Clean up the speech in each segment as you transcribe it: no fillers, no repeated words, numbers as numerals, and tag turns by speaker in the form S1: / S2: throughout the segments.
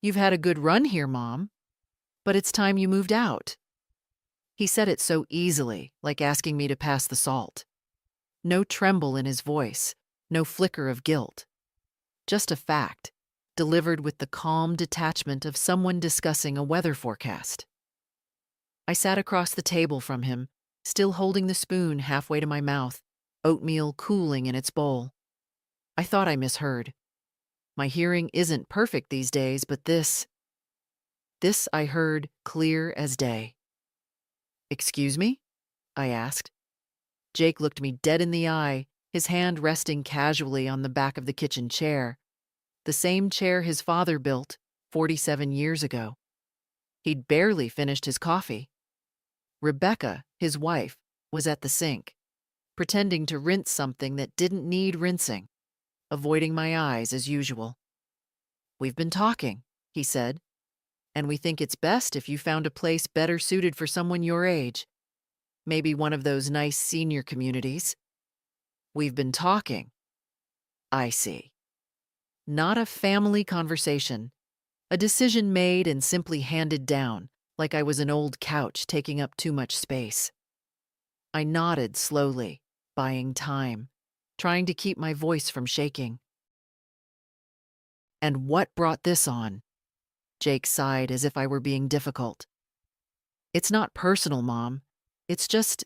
S1: "You've had a good run here, Mom, but it's time you moved out." He said it so easily, like asking me to pass the salt. No tremble in his voice, no flicker of guilt. Just a fact, delivered with the calm detachment of someone discussing a weather forecast. I sat across the table from him, still holding the spoon halfway to my mouth, oatmeal cooling in its bowl. I thought I misheard. My hearing isn't perfect these days, but this I heard clear as day. "Excuse me?" I asked. Jake looked me dead in the eye, his hand resting casually on the back of the kitchen chair, the same chair his father built 47 years ago. He'd barely finished his coffee. Rebecca, his wife, was at the sink, pretending to rinse something that didn't need rinsing, avoiding my eyes as usual. "We've been talking," he said, "and we think it's best if you found a place better suited for someone your age. Maybe one of those nice senior communities." "We've been talking." I see. Not a family conversation. A decision made and simply handed down, like I was an old couch taking up too much space. I nodded slowly, buying time, trying to keep my voice from shaking. "And what brought this on?" Jake sighed as if I were being difficult. "It's not personal, Mom. It's just,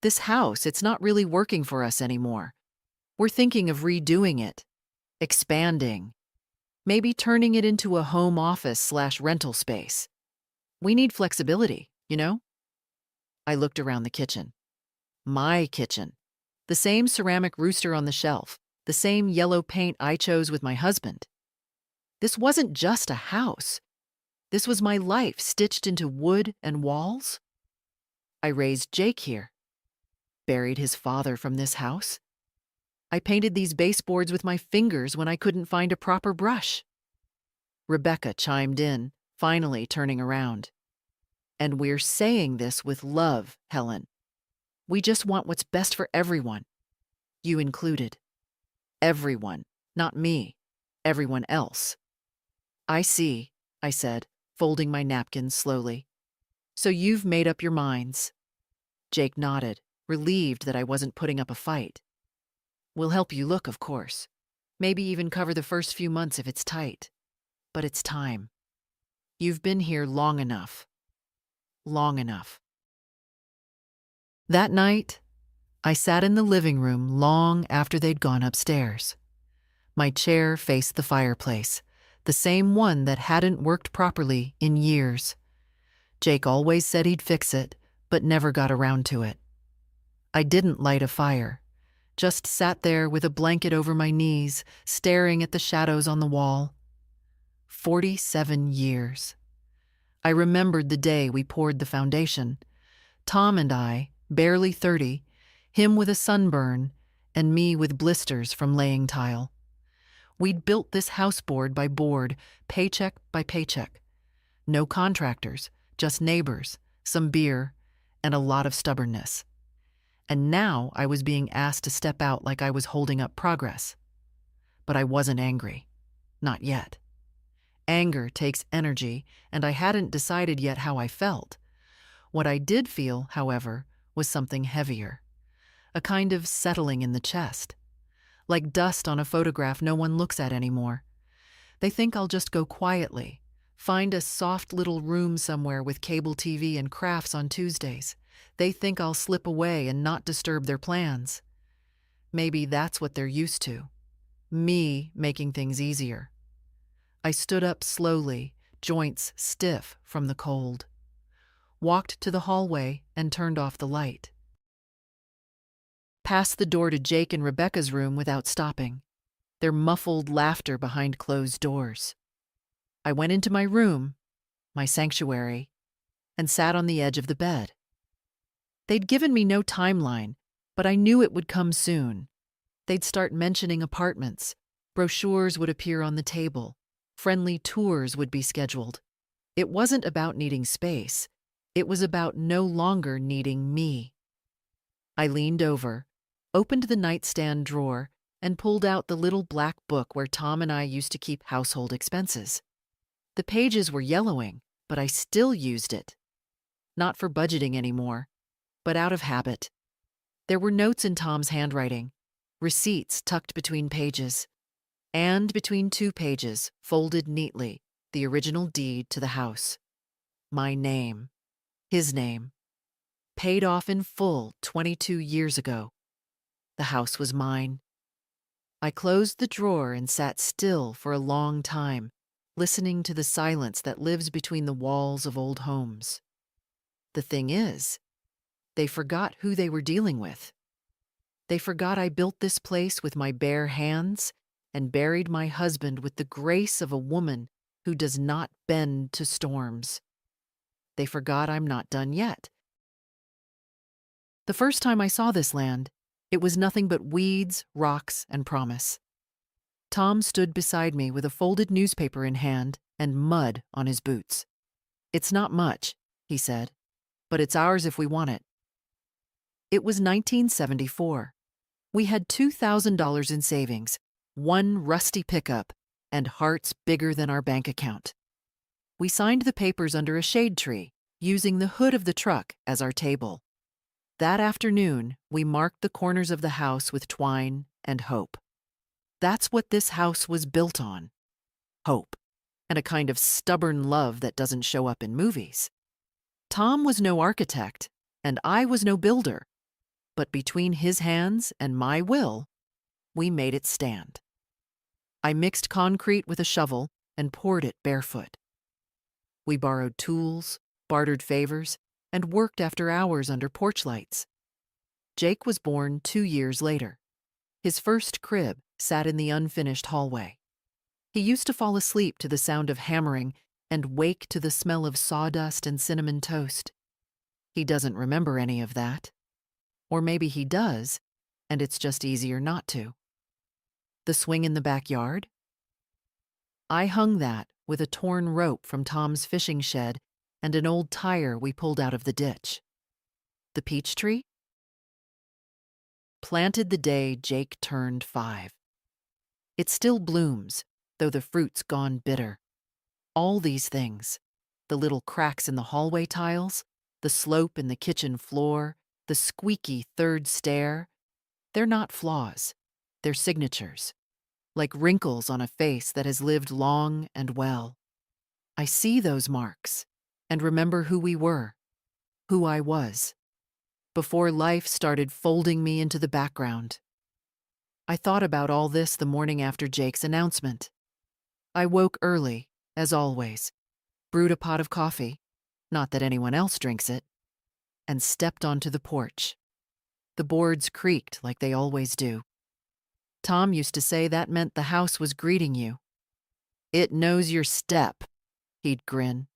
S1: this house, it's not really working for us anymore. We're thinking of redoing it, expanding, maybe turning it into a home office/rental space. We need flexibility, you know?" I looked around the kitchen. My kitchen. The same ceramic rooster on the shelf, the same yellow paint I chose with my husband. This wasn't just a house. This was my life stitched into wood and walls. I raised Jake here, buried his father from this house. I painted these baseboards with my fingers when I couldn't find a proper brush. Rebecca chimed in, finally turning around. "And we're saying this with love, Helen. We just want what's best for everyone. You included. Everyone, not me. Everyone else." "I see," I said, folding my napkins slowly. "So you've made up your minds." Jake nodded, relieved that I wasn't putting up a fight. "We'll help you look, of course. Maybe even cover the first few months if it's tight. But it's time. You've been here long enough. Long enough." That night, I sat in the living room long after they'd gone upstairs. My chair faced the fireplace, the same one that hadn't worked properly in years. Jake always said he'd fix it, but never got around to it. I didn't light a fire, just sat there with a blanket over my knees, staring at the shadows on the wall. 47 years. I remembered the day we poured the foundation. Tom and I, barely 30, him with a sunburn, and me with blisters from laying tile. We'd built this house board by board, paycheck by paycheck. No contractors, just neighbors, some beer, and a lot of stubbornness. And now I was being asked to step out like I was holding up progress. But I wasn't angry. Not yet. Anger takes energy, and I hadn't decided yet how I felt. What I did feel, however, was something heavier. A kind of settling in the chest. Like dust on a photograph no one looks at anymore. They think I'll just go quietly, find a soft little room somewhere with cable TV and crafts on Tuesdays. They think I'll slip away and not disturb their plans. Maybe that's what they're used to. Me making things easier. I stood up slowly, joints stiff from the cold. Walked to the hallway and turned off the light. Passed the door to Jake and Rebecca's room without stopping, their muffled laughter behind closed doors. I went into my room, my sanctuary, and sat on the edge of the bed. They'd given me no timeline, but I knew it would come soon. They'd start mentioning apartments, brochures would appear on the table, friendly tours would be scheduled. It wasn't about needing space. It was about no longer needing me. I leaned over, opened the nightstand drawer, and pulled out the little black book where Tom and I used to keep household expenses. The pages were yellowing, but I still used it. Not for budgeting anymore, but out of habit. There were notes in Tom's handwriting, receipts tucked between pages, and between two pages, folded neatly, the original deed to the house. My name, his name, paid off in full 22 years ago. The house was mine. I closed the drawer and sat still for a long time, listening to the silence that lives between the walls of old homes. The thing is, they forgot who they were dealing with. They forgot I built this place with my bare hands and buried my husband with the grace of a woman who does not bend to storms. They forgot I'm not done yet. The first time I saw this land, it was nothing but weeds, rocks, and promise. Tom stood beside me with a folded newspaper in hand and mud on his boots. "It's not much," he said, "but it's ours if we want it." It was 1974. We had $2,000 in savings, one rusty pickup, and hearts bigger than our bank account. We signed the papers under a shade tree, using the hood of the truck as our table. That afternoon, we marked the corners of the house with twine and hope. That's what this house was built on. Hope, and a kind of stubborn love that doesn't show up in movies. Tom was no architect, and I was no builder, but between his hands and my will, we made it stand. I mixed concrete with a shovel and poured it barefoot. We borrowed tools, bartered favors, and worked after hours under porch lights. Jake was born 2 years later. His first crib sat in the unfinished hallway. He used to fall asleep to the sound of hammering and wake to the smell of sawdust and cinnamon toast. He doesn't remember any of that. Or maybe he does, and it's just easier not to. The swing in the backyard? I hung that with a torn rope from Tom's fishing shed and an old tire we pulled out of the ditch. The peach tree? Planted the day Jake turned 5. It still blooms, though the fruit's gone bitter. All these things, the little cracks in the hallway tiles, the slope in the kitchen floor, the squeaky third stair, they're not flaws, they're signatures, like wrinkles on a face that has lived long and well. I see those marks and remember who we were, who I was, before life started folding me into the background. I thought about all this the morning after Jake's announcement. I woke early, as always, brewed a pot of coffee, not that anyone else drinks it, and stepped onto the porch. The boards creaked like they always do. Tom used to say that meant the house was greeting you. "It knows your step," he'd grin.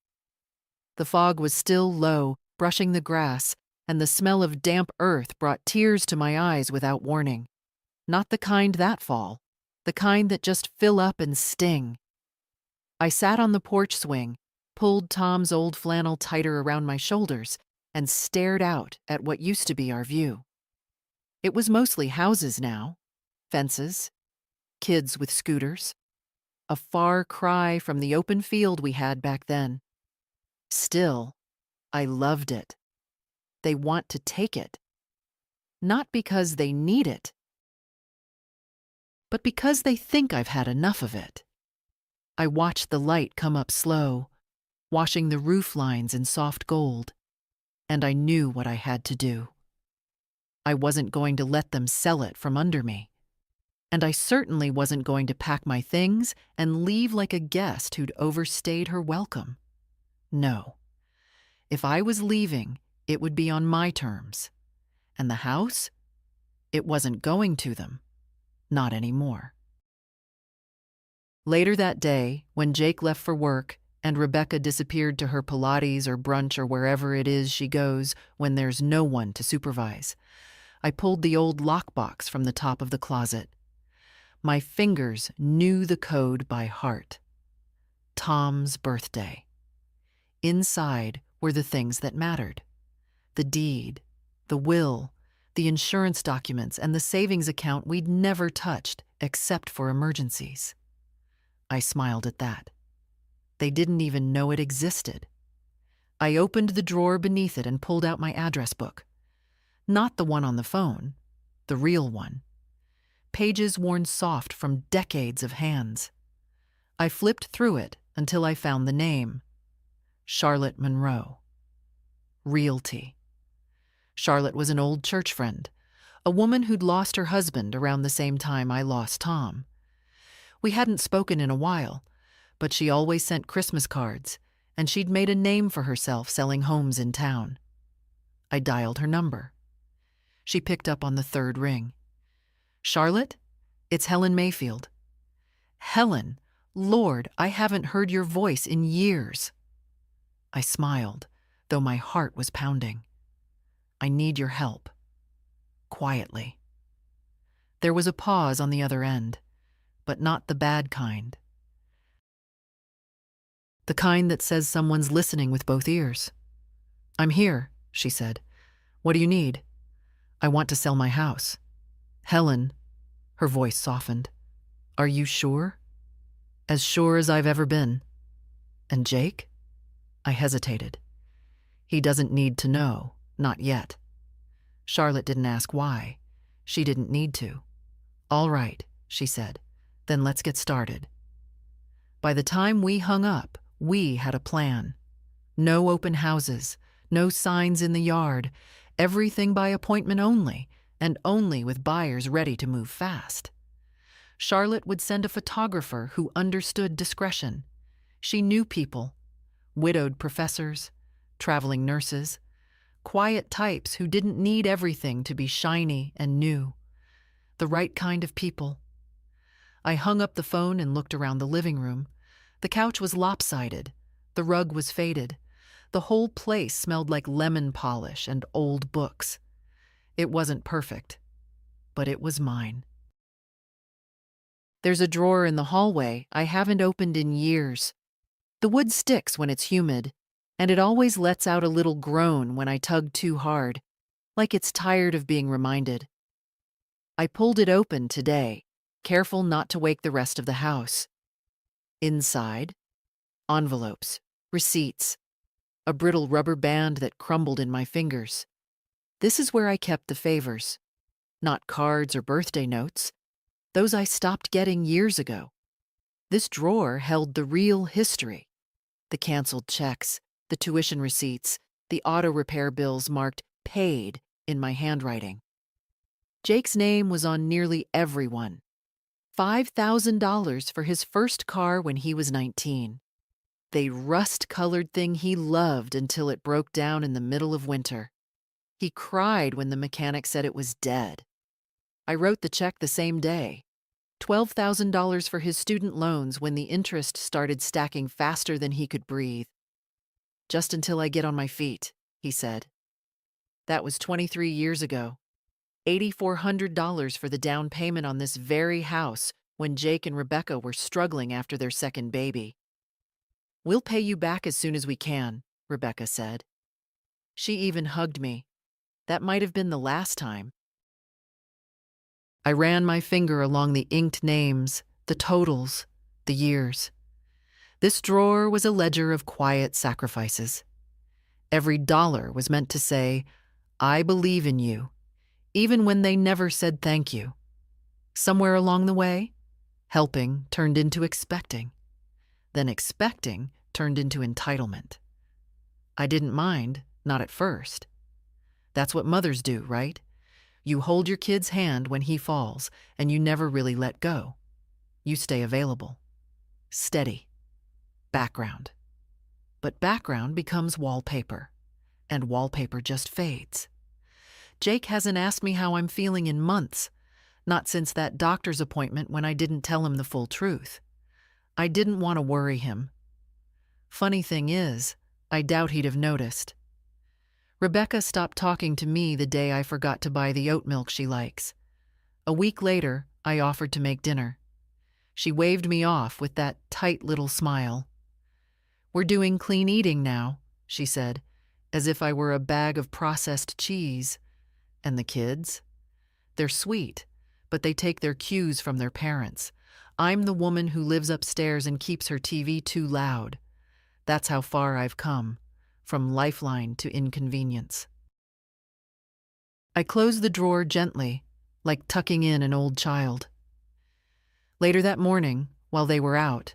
S1: The fog was still low, brushing the grass, and the smell of damp earth brought tears to my eyes without warning. Not the kind that fall, the kind that just fill up and sting. I sat on the porch swing, pulled Tom's old flannel tighter around my shoulders, and stared out at what used to be our view. It was mostly houses now, fences, kids with scooters, a far cry from the open field we had back then. Still, I loved it. They want to take it. Not because they need it, but because they think I've had enough of it. I watched the light come up slow, washing the roof lines in soft gold, and I knew what I had to do. I wasn't going to let them sell it from under me. And I certainly wasn't going to pack my things and leave like a guest who'd overstayed her welcome. No. If I was leaving, it would be on my terms. And the house? It wasn't going to them. Not anymore. Later that day, when Jake left for work and Rebecca disappeared to her Pilates or brunch or wherever it is she goes when there's no one to supervise, I pulled the old lockbox from the top of the closet. My fingers knew the code by heart. Tom's birthday. Inside were the things that mattered. The deed, the will, the insurance documents, and the savings account we'd never touched except for emergencies. I smiled at that. They didn't even know it existed. I opened the drawer beneath it and pulled out my address book. Not the one on the phone, the real one. Pages worn soft from decades of hands. I flipped through it until I found the name. Charlotte Monroe. Realty. Charlotte was an old church friend, a woman who'd lost her husband around the same time I lost Tom. We hadn't spoken in a while, but she always sent Christmas cards, and she'd made a name for herself selling homes in town. I dialed her number. She picked up on the third ring. "Charlotte? It's Helen Mayfield." "Helen, Lord, I haven't heard your voice in years." I smiled, though my heart was pounding. "I need your help." Quietly. There was a pause on the other end, but not the bad kind. The kind that says someone's listening with both ears. "I'm here," she said. "What do you need?" "I want to sell my house." "Helen," her voice softened. "Are you sure?" "As sure as I've ever been." "And Jake?" I hesitated. "He doesn't need to know, not yet." Charlotte didn't ask why. She didn't need to. "All right," she said. "Then let's get started." By the time we hung up, we had a plan. No open houses, no signs in the yard, everything by appointment only, and only with buyers ready to move fast. Charlotte would send a photographer who understood discretion. She knew people, widowed professors, traveling nurses, quiet types who didn't need everything to be shiny and new. The right kind of people. I hung up the phone and looked around the living room. The couch was lopsided. The rug was faded. The whole place smelled like lemon polish and old books. It wasn't perfect, but it was mine. There's a drawer in the hallway I haven't opened in years. The wood sticks when it's humid, and it always lets out a little groan when I tug too hard, like it's tired of being reminded. I pulled it open today, careful not to wake the rest of the house. Inside, envelopes, receipts, a brittle rubber band that crumbled in my fingers. This is where I kept the favors. Not cards or birthday notes. Those I stopped getting years ago. This drawer held the real history. The canceled checks, the tuition receipts, the auto repair bills marked paid in my handwriting. Jake's name was on nearly every one. $5,000 for his first car when he was 19. The rust-colored thing he loved until it broke down in the middle of winter. He cried when the mechanic said it was dead. I wrote the check the same day. $12,000 for his student loans when the interest started stacking faster than he could breathe. "Just until I get on my feet," he said. That was 23 years ago. $8,400 for the down payment on this very house when Jake and Rebecca were struggling after their second baby. "We'll pay you back as soon as we can," Rebecca said. She even hugged me. That might have been the last time. I ran my finger along the inked names, the totals, the years. This drawer was a ledger of quiet sacrifices. Every dollar was meant to say, "I believe in you," even when they never said thank you. Somewhere along the way, helping turned into expecting. Then expecting turned into entitlement. I didn't mind, not at first. That's what mothers do, right? You hold your kid's hand when he falls, and you never really let go. You stay available. Steady. Background. But background becomes wallpaper, and wallpaper just fades. Jake hasn't asked me how I'm feeling in months, not since that doctor's appointment when I didn't tell him the full truth. I didn't want to worry him. Funny thing is, I doubt he'd have noticed. Rebecca stopped talking to me the day I forgot to buy the oat milk she likes. A week later, I offered to make dinner. She waved me off with that tight little smile. "We're doing clean eating now," she said, as if I were a bag of processed cheese. "And the kids? They're sweet, but they take their cues from their parents. I'm the woman who lives upstairs and keeps her TV too loud. That's how far I've come, from lifeline to inconvenience. I closed the drawer gently, like tucking in an old child. Later that morning, while they were out,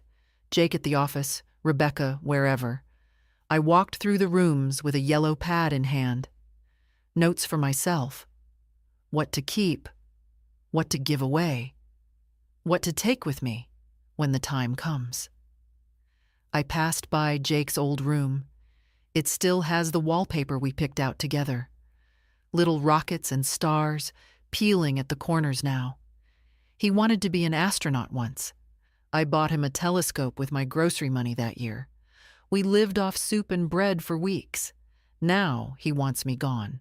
S1: Jake at the office, Rebecca wherever, I walked through the rooms with a yellow pad in hand. Notes for myself. What to keep, what to give away, what to take with me when the time comes. I passed by Jake's old room. It still has the wallpaper we picked out together. Little rockets and stars peeling at the corners now. He wanted to be an astronaut once. I bought him a telescope with my grocery money that year. We lived off soup and bread for weeks. Now he wants me gone.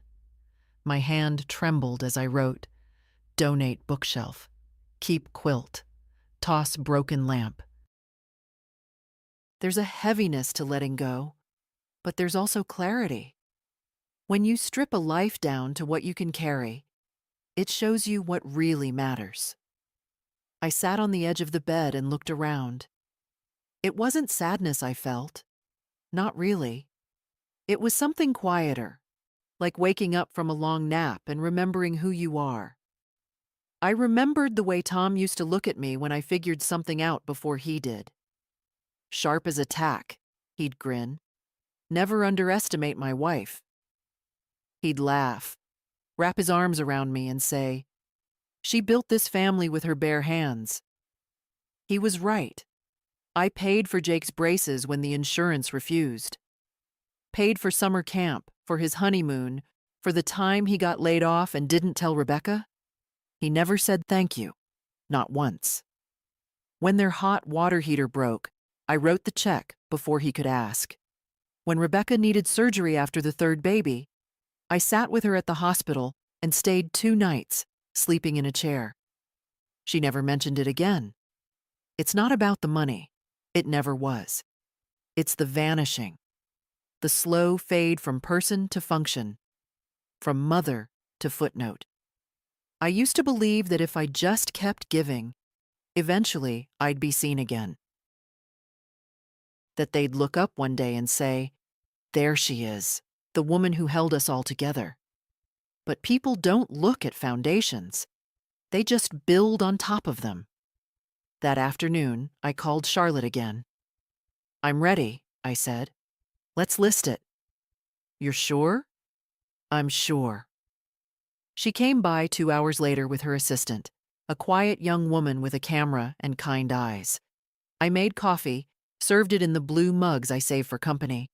S1: My hand trembled as I wrote, donate bookshelf, keep quilt, toss broken lamp. There's a heaviness to letting go, but there's also clarity. When you strip a life down to what you can carry, it shows you what really matters. I sat on the edge of the bed and looked around. It wasn't sadness I felt. Not really. It was something quieter, like waking up from a long nap and remembering who you are. I remembered the way Tom used to look at me when I figured something out before he did. Sharp as a tack, he'd grin. Never underestimate my wife. He'd laugh, wrap his arms around me and say, she built this family with her bare hands. He was right. I paid for Jake's braces when the insurance refused. Paid for summer camp, for his honeymoon, for the time he got laid off and didn't tell Rebecca. He never said thank you, not once. When their hot water heater broke, I wrote the check before he could ask. When Rebecca needed surgery after the third baby, I sat with her at the hospital and stayed 2 nights, sleeping in a chair. She never mentioned it again. It's not about the money. It never was. It's the vanishing, the slow fade from person to function, from mother to footnote. I used to believe that if I just kept giving, eventually I'd be seen again. That they'd look up one day and say, there she is, the woman who held us all together. But people don't look at foundations. They just build on top of them. That afternoon, I called Charlotte again. I'm ready, I said. Let's list it. You're sure? I'm sure. She came by 2 hours later with her assistant, a quiet young woman with a camera and kind eyes. I made coffee, served it in the blue mugs I saved for company.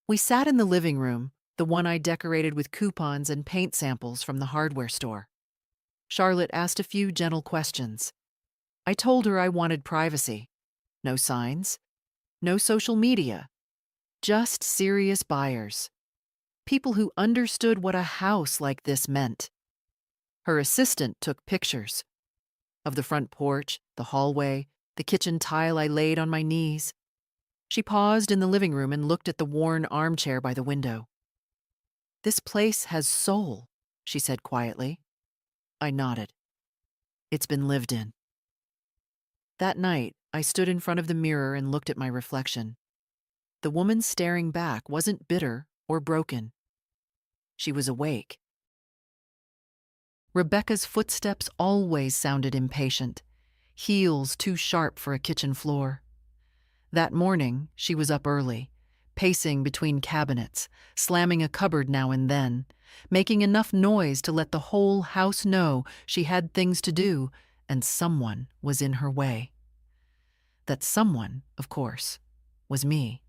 S1: We sat in the living room, the one I decorated with coupons and paint samples from the hardware store. Charlotte asked a few gentle questions. I told her I wanted privacy. No signs. No social media. Just serious buyers. People who understood what a house like this meant. Her assistant took pictures of the front porch, the hallway, the kitchen tile I laid on my knees. She paused in the living room and looked at the worn armchair by the window. This place has soul, she said quietly. I nodded. It's been lived in. That night, I stood in front of the mirror and looked at my reflection. The woman staring back wasn't bitter or broken. She was awake. Rebecca's footsteps always sounded impatient, heels too sharp for a kitchen floor. That morning, she was up early, pacing between cabinets, slamming a cupboard now and then, making enough noise to let the whole house know she had things to do and someone was in her way. That someone, of course, was me.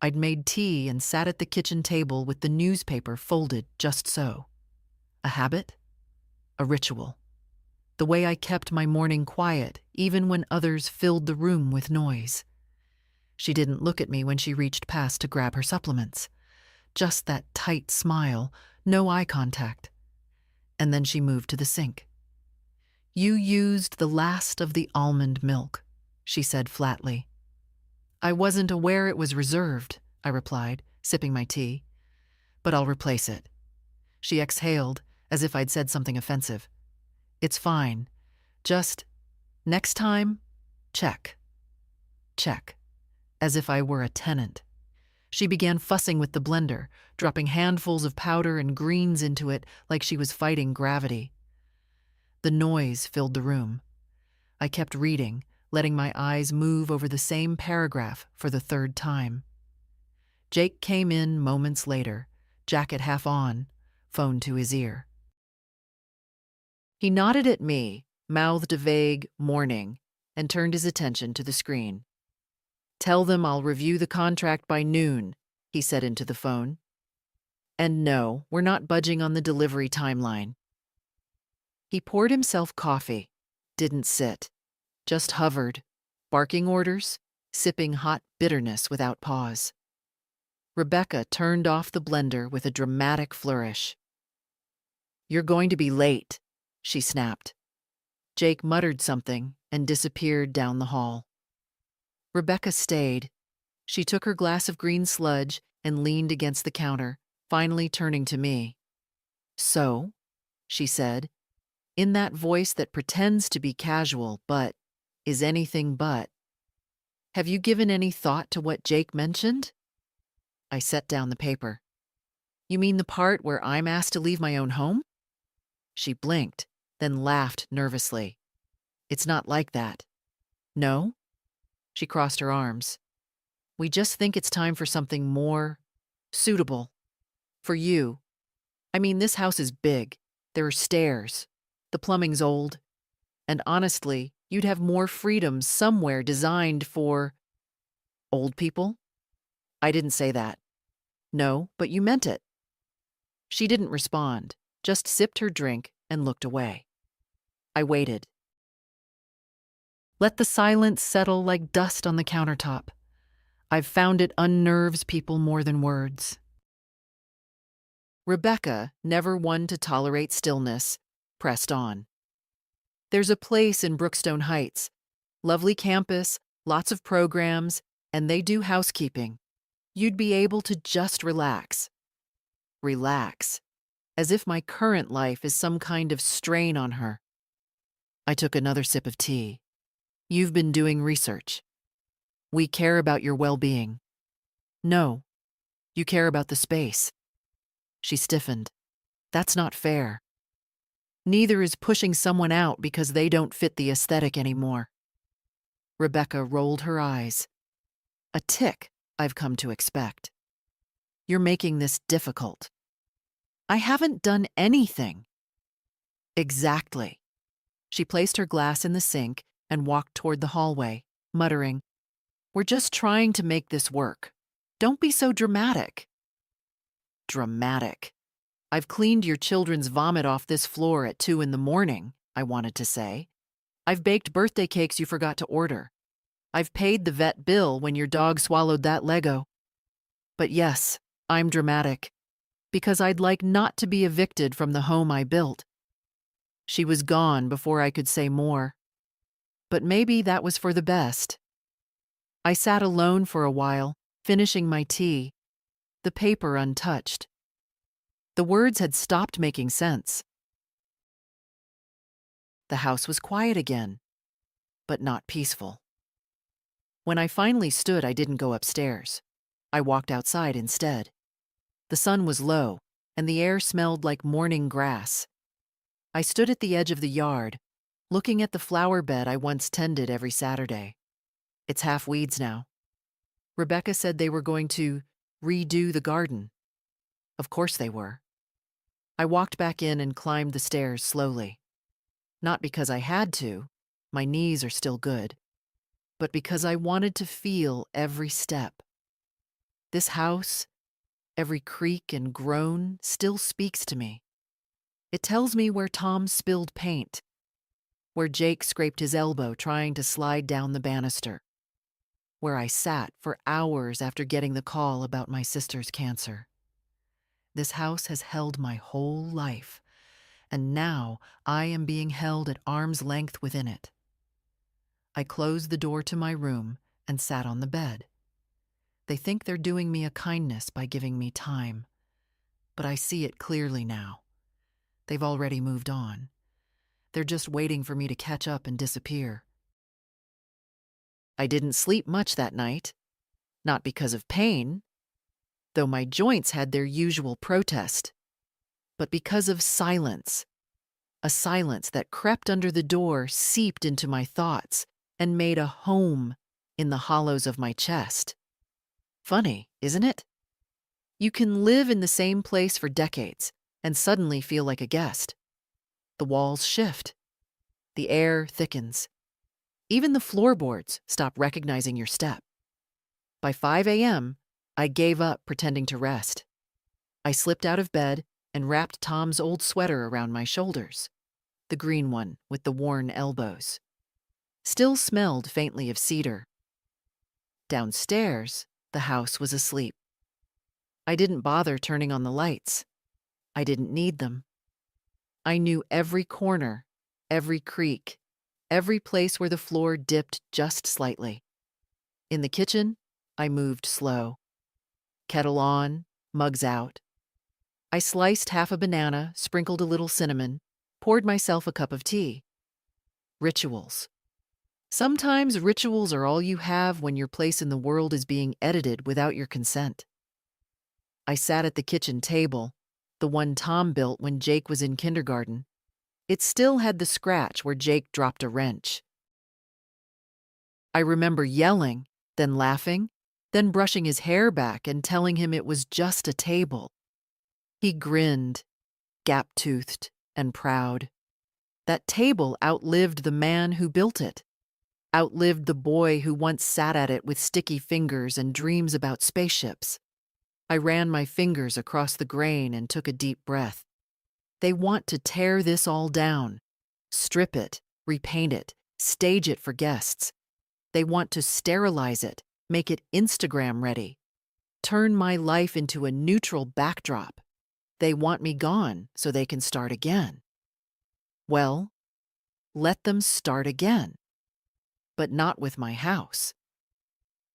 S1: I'd made tea and sat at the kitchen table with the newspaper folded just so. A habit? A ritual. The way I kept my morning quiet, even when others filled the room with noise. She didn't look at me when she reached past to grab her supplements. Just that tight smile, no eye contact. And then she moved to the sink. You used the last of the almond milk, she said flatly. I wasn't aware it was reserved, I replied, sipping my tea. But I'll replace it. She exhaled, as if I'd said something offensive. It's fine. Just, next time, check. Check. as if I were a tenant. She began fussing with the blender, dropping handfuls of powder and greens into it like she was fighting gravity. The noise filled the room. I kept reading, letting my eyes move over the same paragraph for the third time. Jake came in moments later, jacket half on, phone to his ear. He nodded at me, mouthed a vague "morning," and turned his attention to the screen. "Tell them I'll review the contract by noon," he said into the phone. "And no, we're not budging on the delivery timeline." He poured himself coffee, didn't sit, just hovered, barking orders, sipping hot bitterness without pause. Rebecca turned off the blender with a dramatic flourish. "You're going to be late," she snapped. Jake muttered something and disappeared down the hall. Rebecca stayed. She took her glass of green sludge and leaned against the counter, finally turning to me. "So?" she said, in that voice that pretends to be casual but is anything but. "Have you given any thought to what Jake mentioned?" I set down the paper. "You mean the part where I'm asked to leave my own home?" She blinked, then laughed nervously. "It's not like that." "No?" She crossed her arms. "We just think it's time for something more suitable. For you. I mean, this house is big. There are stairs. The plumbing's old. And honestly, you'd have more freedom somewhere designed for old people." "I didn't say that." "No, but you meant it." She didn't respond, just sipped her drink and looked away. I waited. Let the silence settle like dust on the countertop. I've found it unnerves people more than words. Rebecca, never one to tolerate stillness, pressed on. "There's a place in Brookstone Heights. Lovely campus, lots of programs, and they do housekeeping. You'd be able to just relax." Relax. As if my current life is some kind of strain on her. I took another sip of tea. "You've been doing research. We care about your well-being." "No. You care about the space." She stiffened. "That's not fair. Neither is pushing someone out because they don't fit the aesthetic anymore." Rebecca rolled her eyes. A tick I've come to expect. "You're making this difficult." "I haven't done anything." "Exactly." She placed her glass in the sink and walked toward the hallway, muttering, "We're just trying to make this work. Don't be so dramatic." Dramatic. "I've cleaned your children's vomit off this floor at 2 a.m, I wanted to say. "I've baked birthday cakes you forgot to order. I've paid the vet bill when your dog swallowed that Lego. But yes, I'm dramatic, because I'd like not to be evicted from the home I built." She was gone before I could say more. But maybe that was for the best. I sat alone for a while, finishing my tea, the paper untouched. The words had stopped making sense. The house was quiet again, but not peaceful. When I finally stood, I didn't go upstairs. I walked outside instead. The sun was low, and the air smelled like morning grass. I stood at the edge of the yard, looking at the flower bed I once tended every Saturday. It's half weeds now. Rebecca said they were going to redo the garden. Of course they were. I walked back in and climbed the stairs slowly. Not because I had to, my knees are still good, but because I wanted to feel every step. This house, every creak and groan, still speaks to me. It tells me where Tom spilled paint, where Jake scraped his elbow trying to slide down the banister, where I sat for hours after getting the call about my sister's cancer. This house has held my whole life, and now I am being held at arm's length within it. I closed the door to my room and sat on the bed. They think they're doing me a kindness by giving me time, but I see it clearly now. They've already moved on. They're just waiting for me to catch up and disappear. I didn't sleep much that night. Not because of pain, though my joints had their usual protest, but because of silence. A silence that crept under the door, seeped into my thoughts, and made a home in the hollows of my chest. Funny, isn't it? You can live in the same place for decades and suddenly feel like a guest. The walls shift. The air thickens. Even the floorboards stop recognizing your step. By 5 a.m., I gave up pretending to rest. I slipped out of bed and wrapped Tom's old sweater around my shoulders, the green one with the worn elbows. Still smelled faintly of cedar. Downstairs, the house was asleep. I didn't bother turning on the lights. I didn't need them. I knew every corner, every creak, every place where the floor dipped just slightly. In the kitchen, I moved slow. Kettle on, mugs out. I sliced half a banana, sprinkled a little cinnamon, poured myself a cup of tea. Rituals. Sometimes rituals are all you have when your place in the world is being edited without your consent. I sat at the kitchen table, the one Tom built when Jake was in kindergarten. It still had the scratch where Jake dropped a wrench. I remember yelling, then laughing, then brushing his hair back and telling him it was just a table. He grinned, gap-toothed and proud. That table outlived the man who built it, outlived the boy who once sat at it with sticky fingers and dreams about spaceships. I ran my fingers across the grain and took a deep breath. They want to tear this all down, strip it, repaint it, stage it for guests. They want to sterilize it, make it Instagram ready, turn my life into a neutral backdrop. They want me gone so they can start again. Well, let them start again. But not with my house.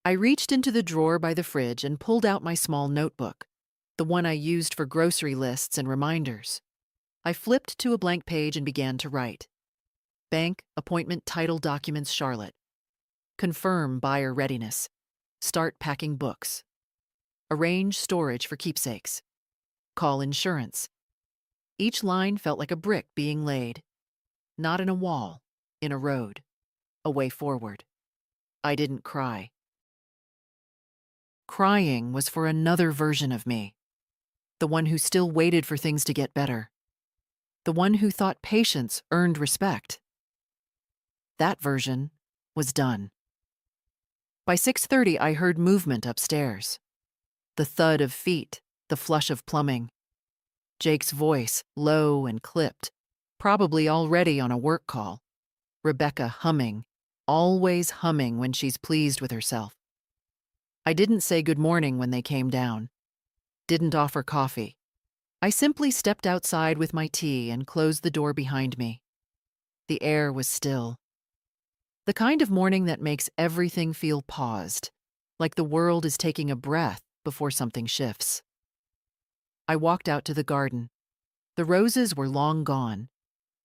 S1: I reached into the drawer by the fridge and pulled out my small notebook, the one I used for grocery lists and reminders. I flipped to a blank page and began to write. Bank, appointment, title, documents, Charlotte. Confirm buyer readiness. Start packing books. Arrange storage for keepsakes. Call insurance. Each line felt like a brick being laid. Not in a wall, in a road. A way forward. I didn't cry. Crying was for another version of me. The one who still waited for things to get better. The one who thought patience earned respect. That version was done. By 6:30, I heard movement upstairs. The thud of feet, the flush of plumbing. Jake's voice, low and clipped, probably already on a work call. Rebecca humming, always humming when she's pleased with herself. I didn't say good morning when they came down. Didn't offer coffee. I simply stepped outside with my tea and closed the door behind me. The air was still. The kind of morning that makes everything feel paused, like the world is taking a breath before something shifts. I walked out to the garden. The roses were long gone,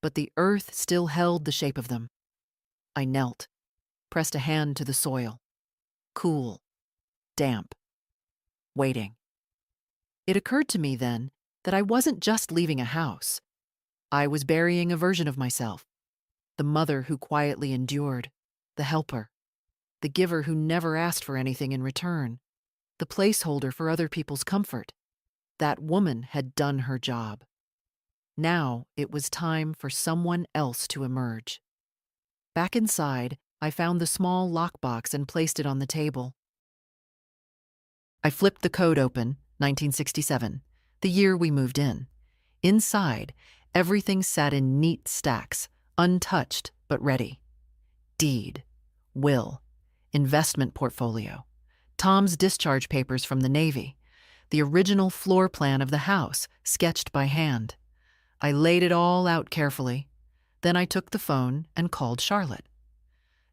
S1: but the earth still held the shape of them. I knelt, pressed a hand to the soil. Cool, damp, waiting. It occurred to me then that I wasn't just leaving a house. I was burying a version of myself. The mother who quietly endured, the helper, the giver who never asked for anything in return, the placeholder for other people's comfort. That woman had done her job. Now it was time for someone else to emerge. Back inside, I found the small lockbox and placed it on the table. I flipped the code open, 1967, the year we moved in. Inside, everything sat in neat stacks, untouched but ready. Deed, will, investment portfolio, Tom's discharge papers from the Navy, the original floor plan of the house, sketched by hand. I laid it all out carefully. Then I took the phone and called Charlotte.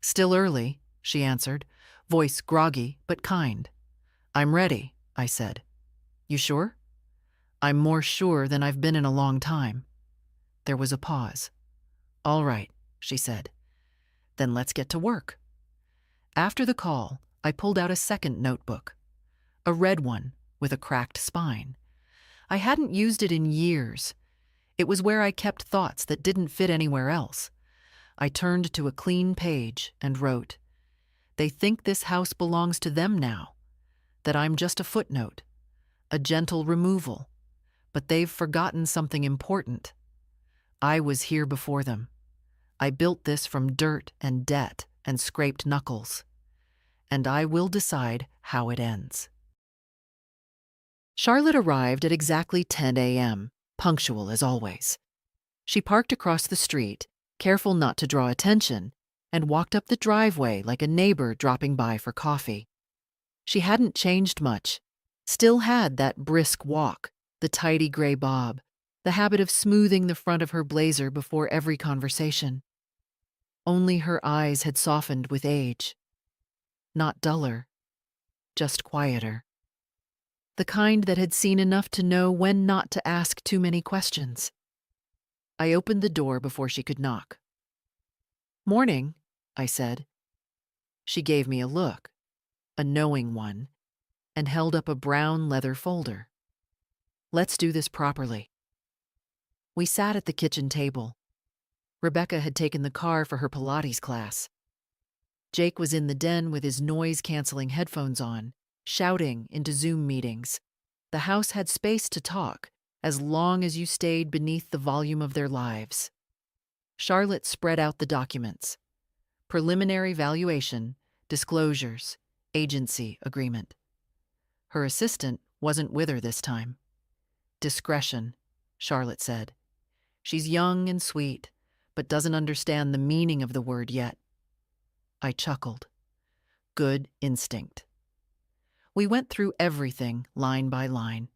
S1: Still early, she answered, voice groggy but kind. I'm ready, I said. You sure? I'm more sure than I've been in a long time. There was a pause. All right, she said. Then let's get to work. After the call, I pulled out a second notebook, a red one with a cracked spine. I hadn't used it in years. It was where I kept thoughts that didn't fit anywhere else. I turned to a clean page and wrote, "They think this house belongs to them now, that I'm just a footnote, a gentle removal, but they've forgotten something important. I was here before them. I built this from dirt and debt and scraped knuckles, and I will decide how it ends." Charlotte arrived at exactly 10 a.m., punctual as always. She parked across the street, careful not to draw attention, and walked up the driveway like a neighbor dropping by for coffee. She hadn't changed much, still had that brisk walk, the tidy gray bob, the habit of smoothing the front of her blazer before every conversation. Only her eyes had softened with age. Not duller, just quieter. The kind that had seen enough to know when not to ask too many questions. I opened the door before she could knock. "Morning," I said. She gave me a look, a knowing one, and held up a brown leather folder. "Let's do this properly." We sat at the kitchen table. Rebecca had taken the car for her Pilates class. Jake was in the den with his noise-canceling headphones on, shouting into Zoom meetings. The house had space to talk, as long as you stayed beneath the volume of their lives. Charlotte spread out the documents. Preliminary valuation, disclosures, agency agreement. Her assistant wasn't with her this time. "Discretion," Charlotte said. "She's young and sweet, but doesn't understand the meaning of the word yet." I chuckled. Good instinct. We went through everything, line by line.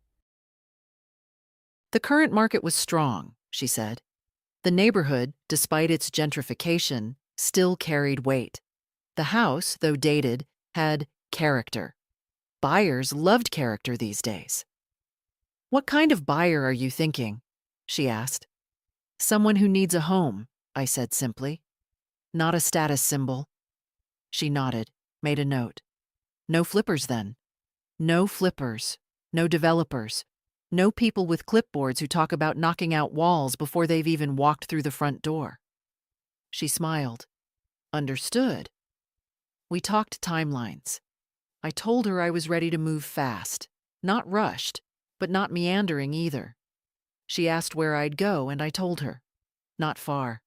S1: "The current market was strong," she said. "The neighborhood, despite its gentrification, still carried weight. The house, though dated, had character. Buyers loved character these days." "What kind of buyer are you thinking?" she asked. "Someone who needs a home," I said simply. "Not a status symbol." She nodded, made a note. "No flippers then." "No flippers. No developers. No people with clipboards who talk about knocking out walls before they've even walked through the front door." She smiled. "Understood." We talked timelines. I told her I was ready to move fast. Not rushed, but not meandering either. She asked where I'd go, and I told her. Not far.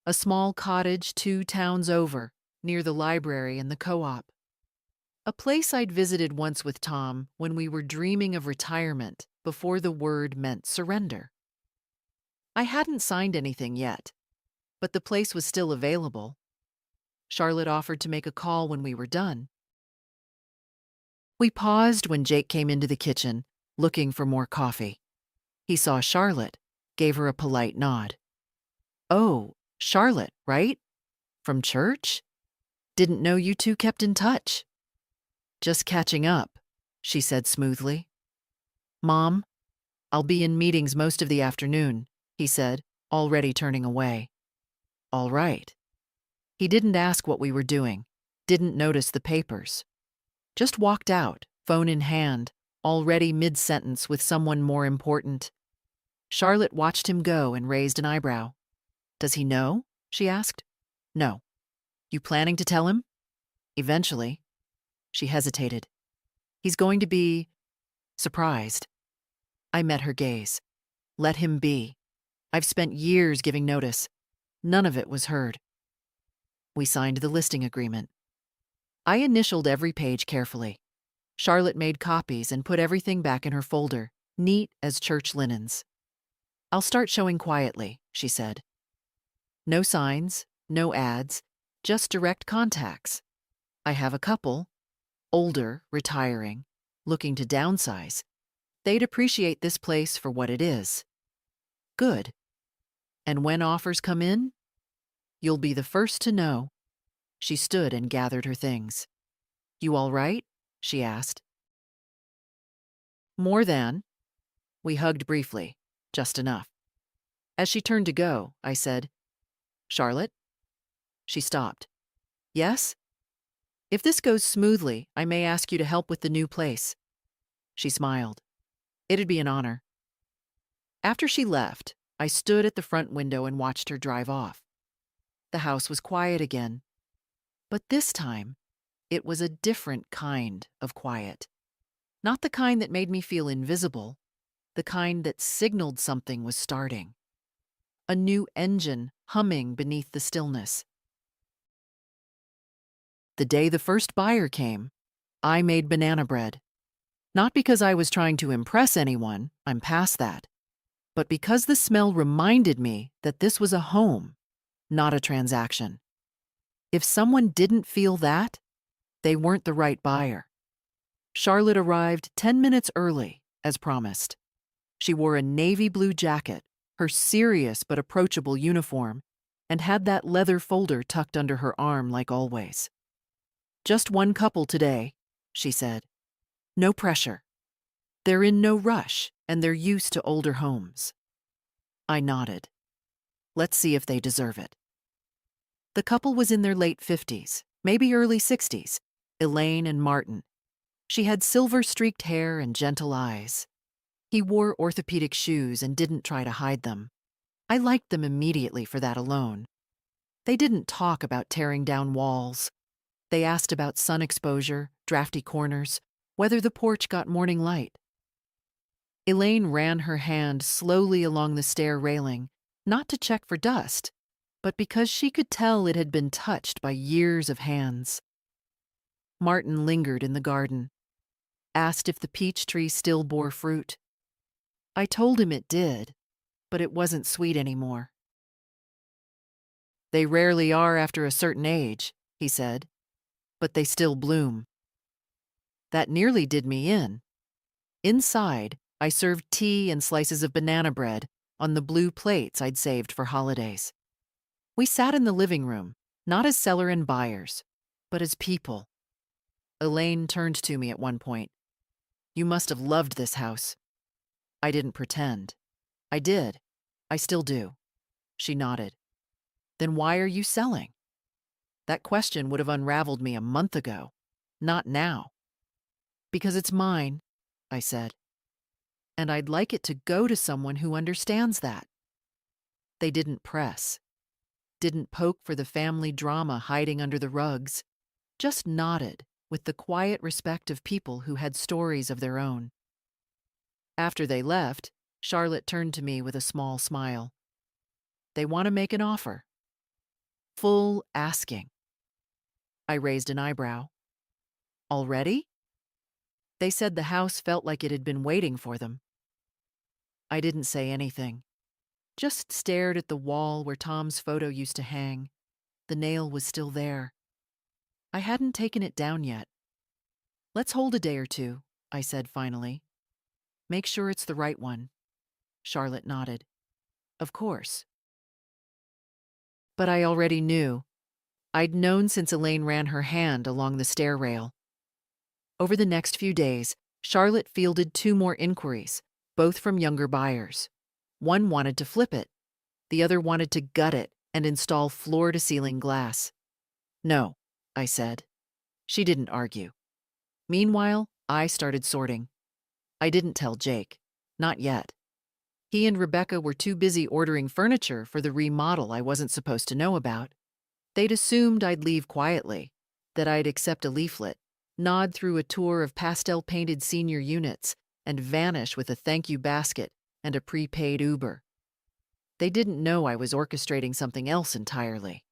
S1: A small cottage 2 towns over, near the library and the co-op. A place I'd visited once with Tom when we were dreaming of retirement before the word meant surrender. I hadn't signed anything yet, but the place was still available. Charlotte offered to make a call when we were done. We paused when Jake came into the kitchen, looking for more coffee. He saw Charlotte, gave her a polite nod. "Oh, Charlotte, right? From church? Didn't know you two kept in touch." "Just catching up," she said smoothly. "Mom, I'll be in meetings most of the afternoon," he said, already turning away. "All right." He didn't ask what we were doing, didn't notice the papers. Just walked out, phone in hand, already mid-sentence with someone more important. Charlotte watched him go and raised an eyebrow. "Does he know?" she asked. "No." "You planning to tell him?" "Eventually." She hesitated. "He's going to be surprised." I met her gaze. Let him be. I've spent years giving notice. None of it was heard. We signed the listing agreement. I initialed every page carefully. Charlotte made copies and put everything back in her folder, neat as church linens. "I'll start showing quietly," she said. "No signs, no ads, just direct contacts. I have a couple, older, retiring, looking to downsize. They'd appreciate this place for what it is. Good. And when offers come in, you'll be the first to know." She stood and gathered her things. "You all right?" she asked. "More than." We hugged briefly, just enough. As she turned to go, I said, "Charlotte?" She stopped. "Yes?" If this goes smoothly, I may ask you to help with the new place. She smiled. It'd be an honor. After she left, I stood at the front window and watched her drive off. The house was quiet again. But this time, it was a different kind of quiet. Not the kind that made me feel invisible, the kind that signaled something was starting. A new engine humming beneath the stillness. The day the first buyer came, I made banana bread. Not because I was trying to impress anyone, I'm past that, but because the smell reminded me that this was a home, not a transaction. If someone didn't feel that, they weren't the right buyer. Charlotte arrived 10 minutes early, as promised. She wore a navy blue jacket, her serious but approachable uniform, and had that leather folder tucked under her arm like always. Just one couple today, she said. No pressure. They're in no rush, and they're used to older homes. I nodded. Let's see if they deserve it. The couple was in their late 50s, maybe early 60s, Elaine and Martin. She had silver-streaked hair and gentle eyes. He wore orthopedic shoes and didn't try to hide them. I liked them immediately for that alone. They didn't talk about tearing down walls. They asked about sun exposure, drafty corners, whether the porch got morning light. Elaine ran her hand slowly along the stair railing, not to check for dust, but because she could tell it had been touched by years of hands. Martin lingered in the garden, asked if the peach tree still bore fruit. I told him it did, but it wasn't sweet anymore. They rarely are after a certain age, he said, but they still bloom. That nearly did me in. Inside, I served tea and slices of banana bread on the blue plates I'd saved for holidays. We sat in the living room, not as seller and buyers, but as people. Elaine turned to me at one point. You must have loved this house. I didn't pretend. I did. I still do. She nodded. Then why are you selling? That question would have unraveled me a month ago, not now. Because it's mine, I said. And I'd like it to go to someone who understands that. They didn't press, didn't poke for the family drama hiding under the rugs, just nodded with the quiet respect of people who had stories of their own. After they left, Charlotte turned to me with a small smile. They want to make an offer. Full asking. I raised an eyebrow. Already? They said the house felt like it had been waiting for them. I didn't say anything, just stared at the wall where Tom's photo used to hang. The nail was still there. I hadn't taken it down yet. Let's hold a day or two, I said finally. Make sure it's the right one. Charlotte nodded. Of course. But I already knew. I'd known since Elaine ran her hand along the stair rail. Over the next few days, Charlotte fielded 2 more inquiries, both from younger buyers. One wanted to flip it. The other wanted to gut it and install floor-to-ceiling glass. No, I said. She didn't argue. Meanwhile, I started sorting. I didn't tell Jake. Not yet. He and Rebecca were too busy ordering furniture for the remodel I wasn't supposed to know about. They'd assumed I'd leave quietly, that I'd accept a leaflet, nod through a tour of pastel-painted senior units, and vanish with a thank you basket and a prepaid Uber. They didn't know I was orchestrating something else entirely.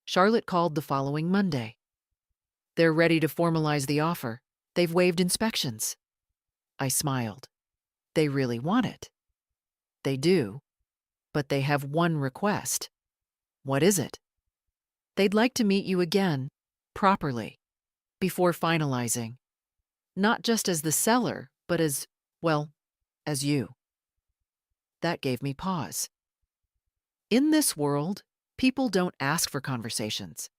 S1: Charlotte called the following Monday. They're ready to formalize the offer. They've waived inspections. I smiled. They really want it. They do, but they have one request. What is it? They'd like to meet you again, properly, before finalizing. Not just as the seller, but as, well, as you. That gave me pause. In this world, people don't ask for conversations.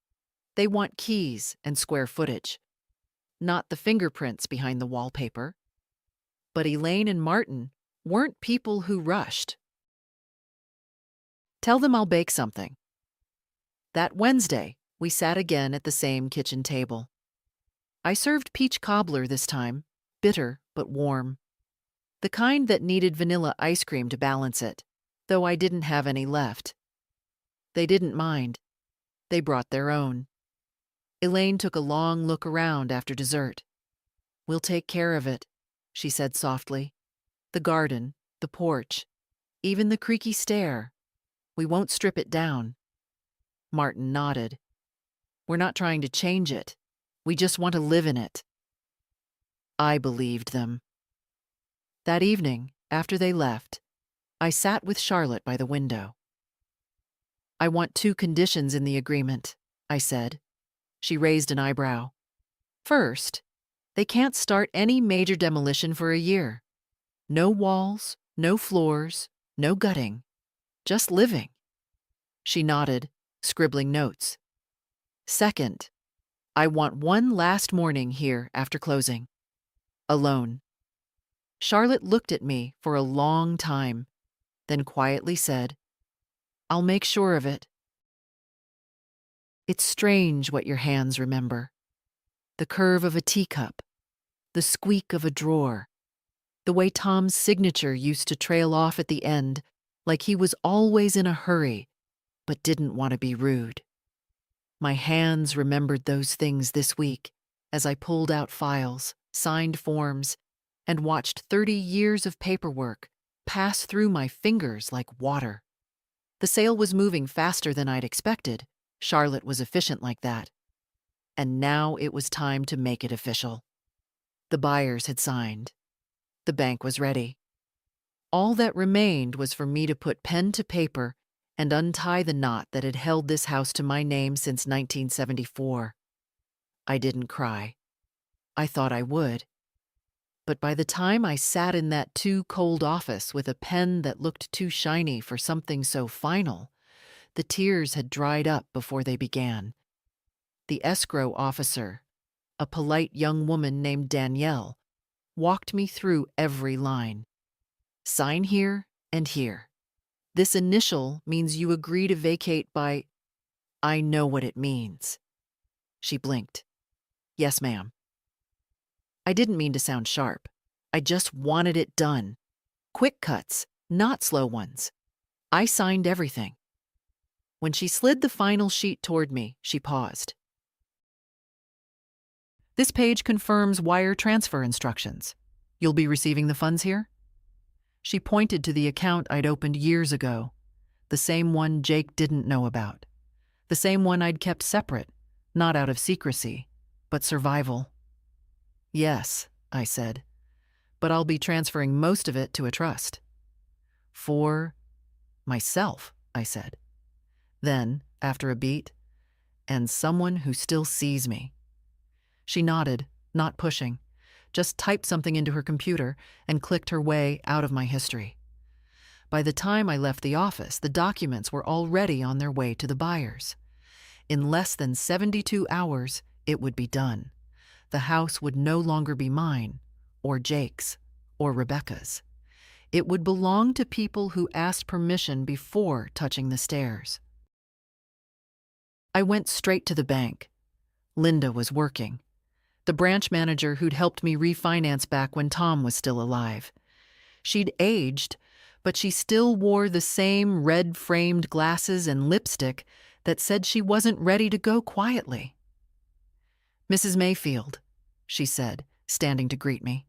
S1: They want keys and square footage, not the fingerprints behind the wallpaper. But Elaine and Martin weren't people who rushed. Tell them I'll bake something. That Wednesday We sat again at the same kitchen table. I served peach cobbler this time, bitter but warm. The kind that needed vanilla ice cream to balance it, though I didn't have any left. They didn't mind. They brought their own. Elaine took a long look around after dessert. "We'll take care of it," she said softly. "The garden, the porch, even the creaky stair. We won't strip it down." Martin nodded. "We're not trying to change it. We just want to live in it." I believed them. That evening, after they left, I sat with Charlotte by the window. "I want 2 conditions in the agreement," I said. She raised an eyebrow. "First, they can't start any major demolition for a year. No walls, no floors, no gutting. Just living." She nodded, scribbling notes. "Second, I want one last morning here after closing. Alone." Charlotte looked at me for a long time, then quietly said, "I'll make sure of it." It's strange what your hands remember. The curve of a teacup, the squeak of a drawer, the way Tom's signature used to trail off at the end, like he was always in a hurry, but didn't want to be rude. My hands remembered those things this week as I pulled out files, signed forms, and watched 30 years of paperwork pass through my fingers like water. The sale was moving faster than I'd expected. Charlotte was efficient like that. And now it was time to make it official. The buyers had signed. The bank was ready. All that remained was for me to put pen to paper and untie the knot that had held this house to my name since 1974. I didn't cry. I thought I would. But by the time I sat in that too-cold office with a pen that looked too shiny for something so final, the tears had dried up before they began. The escrow officer, a polite young woman named Danielle, walked me through every line. "Sign here and here. This initial means you agree to vacate by—" "I know what it means." She blinked. "Yes, ma'am." I didn't mean to sound sharp. I just wanted it done. Quick cuts, not slow ones. I signed everything. When she slid the final sheet toward me, she paused. "This page confirms wire transfer instructions. You'll be receiving the funds here?" She pointed to the account I'd opened years ago, the same one Jake didn't know about, the same one I'd kept separate, not out of secrecy, but survival. "Yes," I said, "but I'll be transferring most of it to a trust." "For myself," I said. Then, after a beat, "and someone who still sees me." She nodded, not pushing, just typed something into her computer and clicked her way out of my history. By the time I left the office, the documents were already on their way to the buyers. In less than 72 hours, it would be done. The house would no longer be mine, or Jake's, or Rebecca's. It would belong to people who asked permission before touching the stairs. I went straight to the bank. Linda was working. The branch manager who'd helped me refinance back when Tom was still alive. She'd aged, but she still wore the same red-framed glasses and lipstick that said she wasn't ready to go quietly. "Mrs. Mayfield," she said, standing to greet me.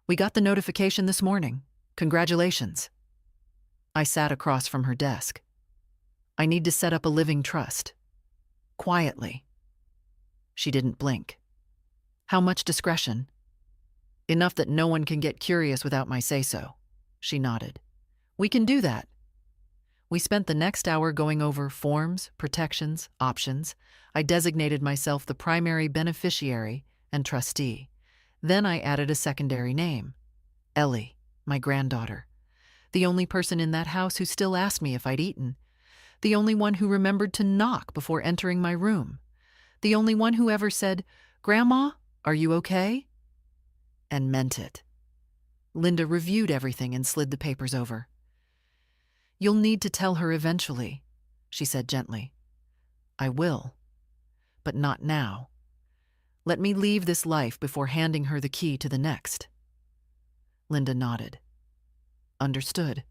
S1: "We got the notification this morning. Congratulations." I sat across from her desk. "I need to set up a living trust. Quietly." She didn't blink. "How much discretion?" "Enough that no one can get curious without my say-so." She nodded. "We can do that." We spent the next hour going over forms, protections, options. I designated myself the primary beneficiary and trustee. Then I added a secondary name. Ellie, my granddaughter. The only person in that house who still asked me if I'd eaten. The only one who remembered to knock before entering my room. The only one who ever said, "Grandma, are you okay?" And meant it. Linda reviewed everything and slid the papers over. "You'll need to tell her eventually," she said gently. "I will," but not now. Let me leave this life before handing her the key to the next. Linda nodded. Understood.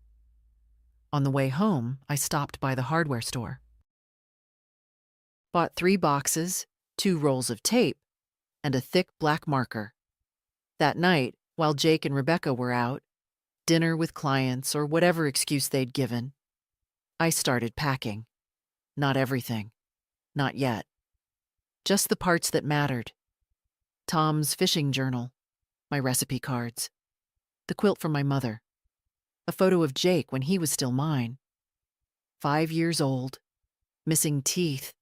S1: On the way home, I stopped by the hardware store. Bought 3 boxes, 2 rolls of tape, and a thick black marker. That night, while Jake and Rebecca were out, dinner with clients or whatever excuse they'd given, I started packing. Not everything. Not yet. Just the parts that mattered. Tom's fishing journal, my recipe cards, the quilt from my mother, a photo of Jake when he was still mine. 5 years old, missing teeth,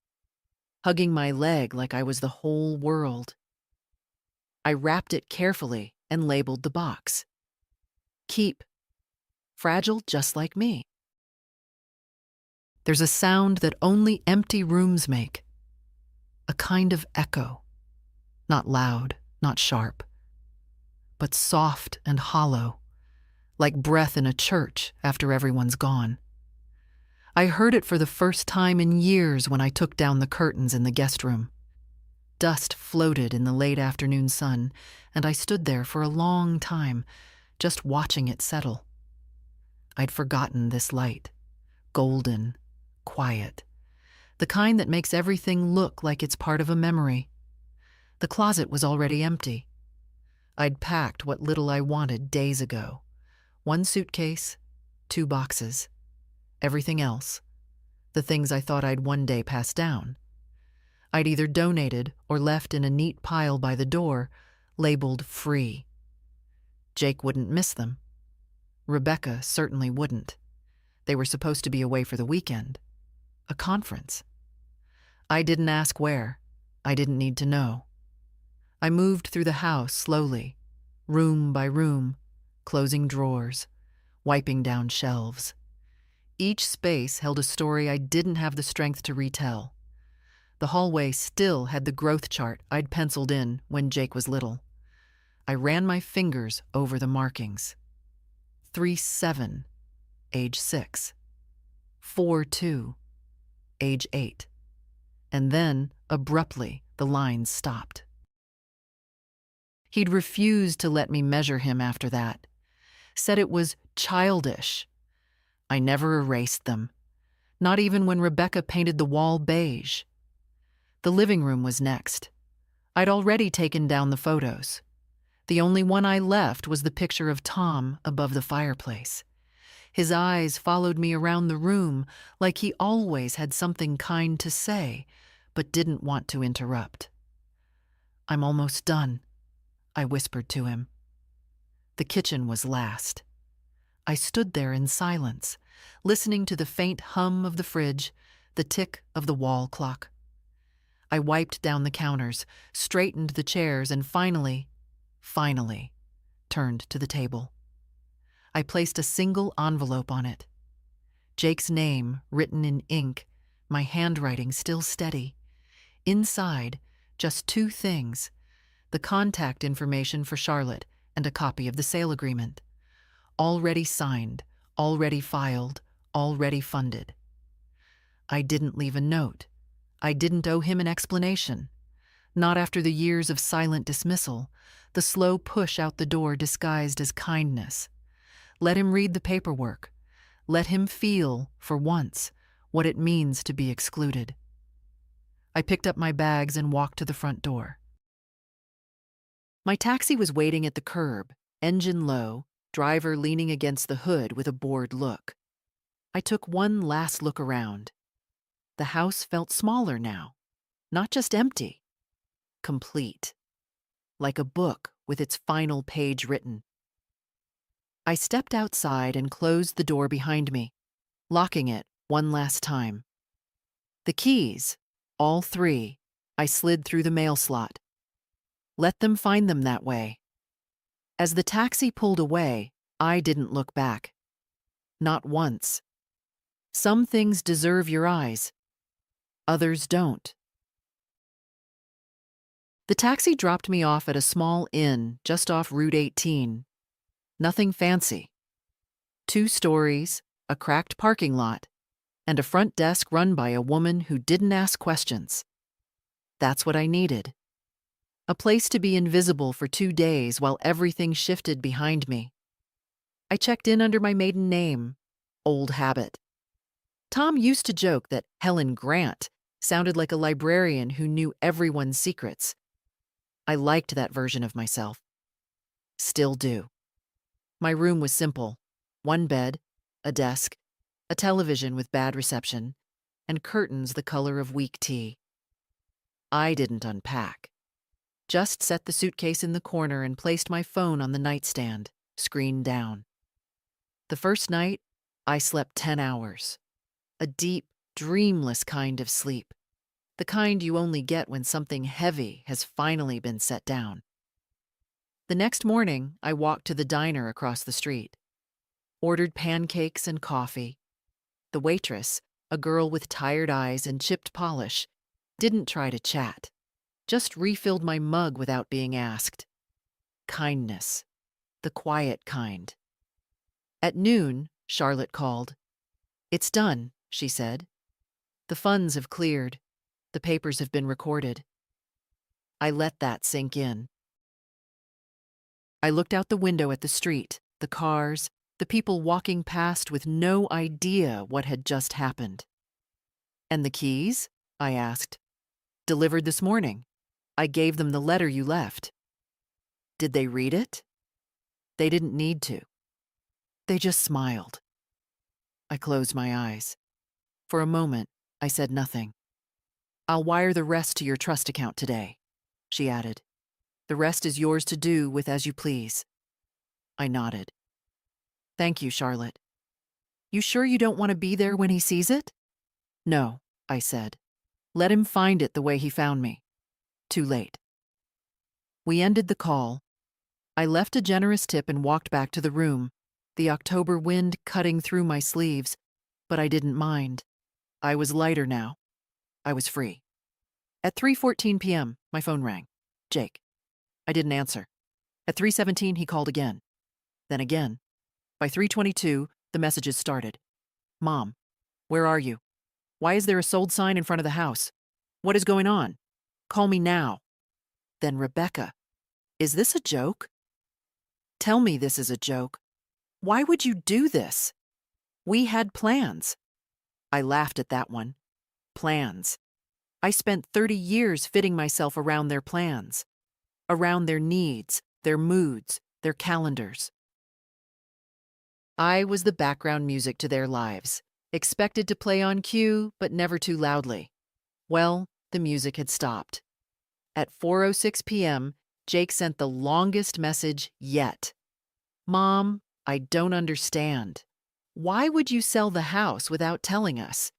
S1: hugging my leg like I was the whole world. I wrapped it carefully and labeled the box. Keep. Fragile just like me. There's a sound that only empty rooms make. A kind of echo. Not loud, not sharp, but soft and hollow, like breath in a church after everyone's gone. I heard it for the first time in years when I took down the curtains in the guest room. Dust floated in the late afternoon sun, and I stood there for a long time, just watching it settle. I'd forgotten this light, golden, quiet, the kind that makes everything look like it's part of a memory. The closet was already empty. I'd packed what little I wanted days ago. 1 suitcase, 2 boxes. Everything else, the things I thought I'd one day pass down, I'd either donated or left in a neat pile by the door, labeled free. Jake wouldn't miss them. Rebecca certainly wouldn't. They were supposed to be away for the weekend. A conference. I didn't ask where. I didn't need to know. I moved through the house slowly, room by room, closing drawers, wiping down shelves. Each space held a story I didn't have the strength to retell. The hallway still had the growth chart I'd penciled in when Jake was little. I ran my fingers over the markings. 3-7, age 6. 4-2, age 8. And then, abruptly, the lines stopped. He'd refused to let me measure him after that. Said it was childish. I never erased them, not even when Rebecca painted the wall beige. The living room was next. I'd already taken down the photos. The only one I left was the picture of Tom above the fireplace. His eyes followed me around the room like he always had something kind to say, but didn't want to interrupt. "I'm almost done," I whispered to him. The kitchen was last. I stood there in silence, listening to the faint hum of the fridge, the tick of the wall clock. I wiped down the counters, straightened the chairs, and finally, turned to the table. I placed a single envelope on it. Jake's name written in ink, my handwriting still steady. Inside, just 2 things: the contact information for Charlotte and a copy of the sale agreement. Already signed, already filed, already funded. I didn't leave a note. I didn't owe him an explanation. Not after the years of silent dismissal, the slow push out the door disguised as kindness. Let him read the paperwork. Let him feel, for once, what it means to be excluded. I picked up my bags and walked to the front door. My taxi was waiting at the curb, engine low, driver leaning against the hood with a bored look. I took one last look around. The house felt smaller now, not just empty, complete, like a book with its final page written. I stepped outside and closed the door behind me, locking it one last time. The keys, all 3, I slid through the mail slot. Let them find them that way. As the taxi pulled away, I didn't look back. Not once. Some things deserve your eyes. Others don't. The taxi dropped me off at a small inn just off Route 18. Nothing fancy. 2 stories, a cracked parking lot, and a front desk run by a woman who didn't ask questions. That's what I needed. A place to be invisible for 2 days while everything shifted behind me. I checked in under my maiden name. Old habit. Tom used to joke that Helen Grant sounded like a librarian who knew everyone's secrets. I liked that version of myself. Still do. My room was simple. One bed, a desk, a television with bad reception, and curtains the color of weak tea. I didn't unpack. Just set the suitcase in the corner and placed my phone on the nightstand, screen down. The first night, I slept 10 hours. A deep, dreamless kind of sleep. The kind you only get when something heavy has finally been set down. The next morning, I walked to the diner across the street. Ordered pancakes and coffee. The waitress, a girl with tired eyes and chipped polish, didn't try to chat. Just refilled my mug without being asked. Kindness. The quiet kind. At noon, Charlotte called. "It's done," she said. "The funds have cleared. The papers have been recorded." I let that sink in. I looked out the window at the street, the cars, the people walking past with no idea what had just happened. "And the keys?" I asked. "Delivered this morning. I gave them the letter you left." "Did they read it?" "They didn't need to. They just smiled." I closed my eyes. For a moment, I said nothing. "I'll wire the rest to your trust account today," she added. "The rest is yours to do with as you please." I nodded. "Thank you, Charlotte. You sure you don't want to be there when he sees it?" "No," I said. "Let him find it the way he found me." Too late. We ended the call. I left a generous tip and walked back to the room, the October wind cutting through my sleeves, but I didn't mind. I was lighter now. I was free. At 3:14 p.m., my phone rang. Jake. I didn't answer. At 3:17, he called again. Then again. By 3:22, the messages started. "Mom, where are you? Why is there a sold sign in front of the house? What is going on? Call me now." Then Rebecca. "Is this a joke? Tell me this is a joke. Why would you do this? We had plans." I laughed at that one. Plans. I spent 30 years fitting myself around their plans, around their needs, their moods, their calendars. I was the background music to their lives, expected to play on cue, but never too loudly. Well, the music had stopped. At 4:06 p.m., Jake sent the longest message yet. "Mom, I don't understand. Why would you sell the house without telling us?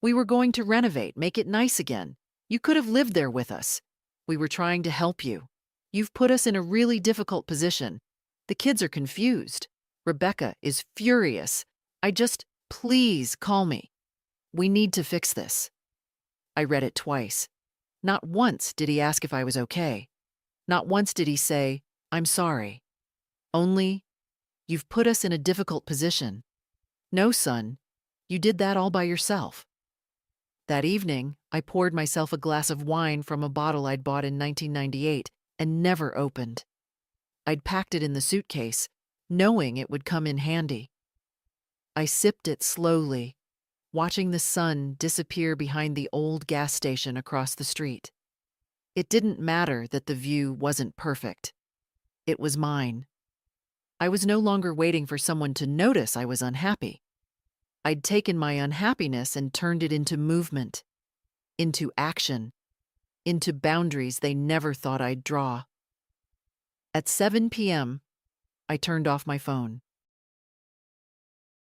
S1: We were going to renovate, make it nice again. You could have lived there with us. We were trying to help you. You've put us in a really difficult position. The kids are confused. Rebecca is furious. Please call me. We need to fix this." I read it twice. Not once did he ask if I was okay. Not once did he say, "I'm sorry." Only, "You've put us in a difficult position. No, son, you did that all by yourself." That evening, I poured myself a glass of wine from a bottle I'd bought in 1998 and never opened. I'd packed it in the suitcase, knowing it would come in handy. I sipped it slowly, watching the sun disappear behind the old gas station across the street. It didn't matter that the view wasn't perfect. It was mine. I was no longer waiting for someone to notice I was unhappy. I'd taken my unhappiness and turned it into movement, into action, into boundaries they never thought I'd draw. At 7 p.m., I turned off my phone.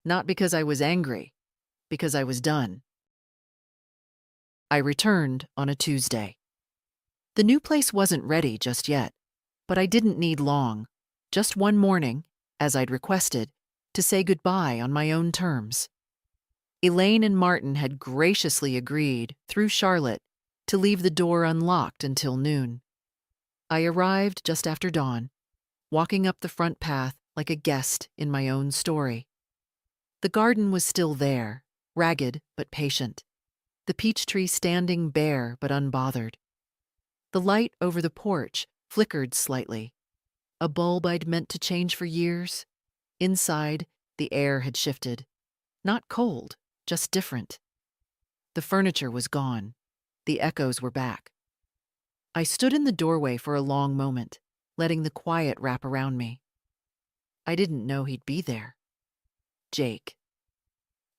S1: Not because I was angry, because I was done. I returned on a Tuesday. The new place wasn't ready just yet, but I didn't need long, just one morning, as I'd requested, to say goodbye on my own terms. Elaine and Martin had graciously agreed, through Charlotte, to leave the door unlocked until noon. I arrived just after dawn, walking up the front path like a guest in my own story. The garden was still there, ragged but patient, the peach tree standing bare but unbothered. The light over the porch flickered slightly. A bulb I'd meant to change for years. Inside, the air had shifted. Not cold, just different. The furniture was gone. The echoes were back. I stood in the doorway for a long moment, letting the quiet wrap around me. I didn't know he'd be there. Jake.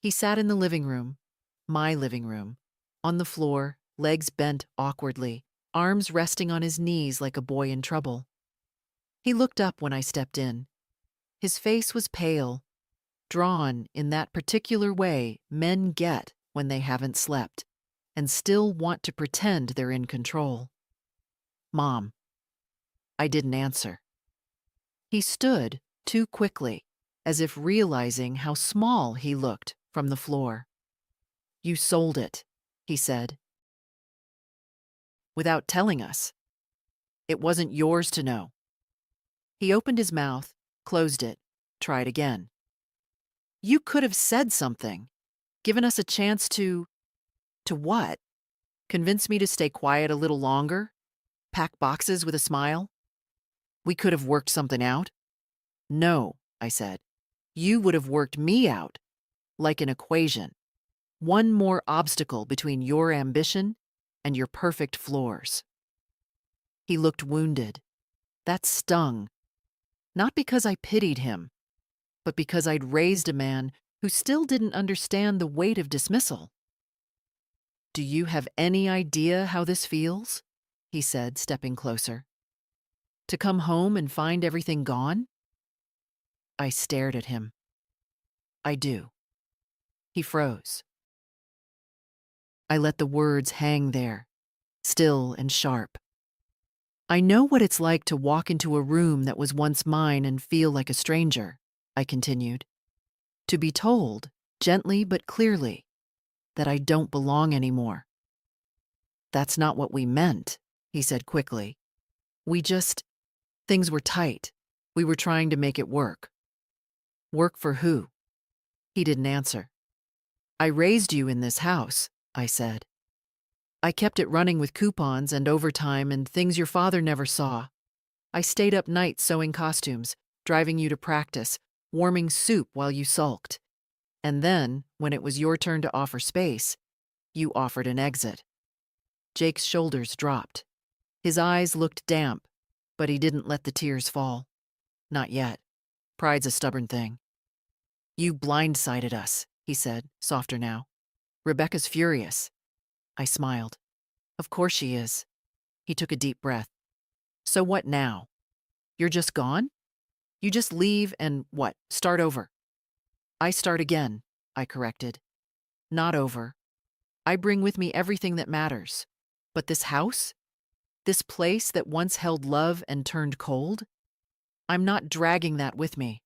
S1: He sat in the living room, my living room, on the floor, legs bent awkwardly, arms resting on his knees like a boy in trouble. He looked up when I stepped in. His face was pale, drawn in that particular way men get when they haven't slept and still want to pretend they're in control. Mom. I didn't answer. He stood too quickly, as if realizing how small he looked from the floor. You sold it, he said. Without telling us. It wasn't yours to know. He opened his mouth, closed it, tried again. You could have said something, given us a chance to what? Convince me to stay quiet a little longer? Pack boxes with a smile? We could have worked something out. No, I said. You would have worked me out, like an equation. One more obstacle between your ambition and your perfect floors. He looked wounded. That stung. Not because I pitied him, but because I'd raised a man who still didn't understand the weight of dismissal. Do you have any idea how this feels? He said, stepping closer. To come home and find everything gone? I stared at him. I do. He froze. I let the words hang there, still and sharp. I know what it's like to walk into a room that was once mine and feel like a stranger, I continued. To be told, gently but clearly, that I don't belong anymore. That's not what we meant, he said quickly. Things were tight. We were trying to make it work. Work for who? He didn't answer. I raised you in this house, I said. I kept it running with coupons and overtime and things your father never saw. I stayed up nights sewing costumes, driving you to practice, warming soup while you sulked. And then, when it was your turn to offer space, you offered an exit. Jake's shoulders dropped. His eyes looked damp, but he didn't let the tears fall. Not yet. Pride's a stubborn thing. You blindsided us, he said, softer now. Rebecca's furious. I smiled. Of course she is. He took a deep breath. So what now? You're just gone? You just leave and start over? I start again, I corrected. Not over. I bring with me everything that matters. But this house? This place that once held love and turned cold? I'm not dragging that with me.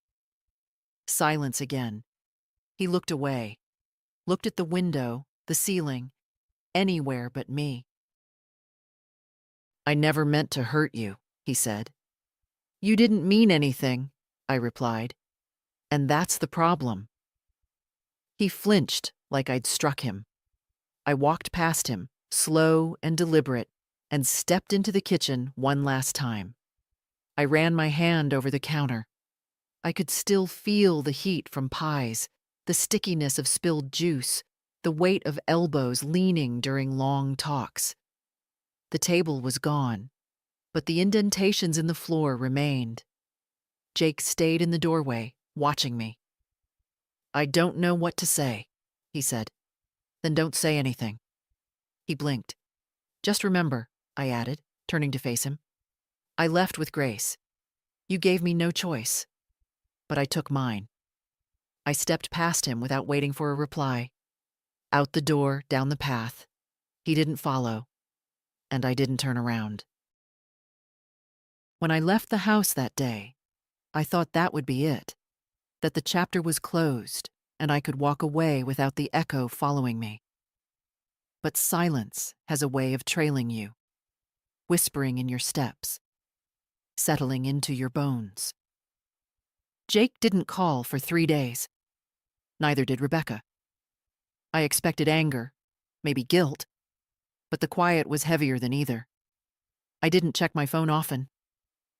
S1: Silence again. He looked away. Looked at the window, the ceiling, anywhere but me. I never meant to hurt you, he said. You didn't mean anything, I replied. And that's the problem. He flinched like I'd struck him. I walked past him, slow and deliberate, and stepped into the kitchen one last time. I ran my hand over the counter. I could still feel the heat from pies, the stickiness of spilled juice, the weight of elbows leaning during long talks. The table was gone, but the indentations in the floor remained. Jake stayed in the doorway, watching me. I don't know what to say, he said. Then don't say anything. He blinked. Just remember, I added, turning to face him. I left with grace. You gave me no choice, but I took mine. I stepped past him without waiting for a reply. Out the door, down the path. He didn't follow, and I didn't turn around. When I left the house that day, I thought that would be it, that the chapter was closed and I could walk away without the echo following me. But silence has a way of trailing you, whispering in your steps, settling into your bones. Jake didn't call for 3 days. Neither did Rebecca. I expected anger, maybe guilt, but the quiet was heavier than either. I didn't check my phone often.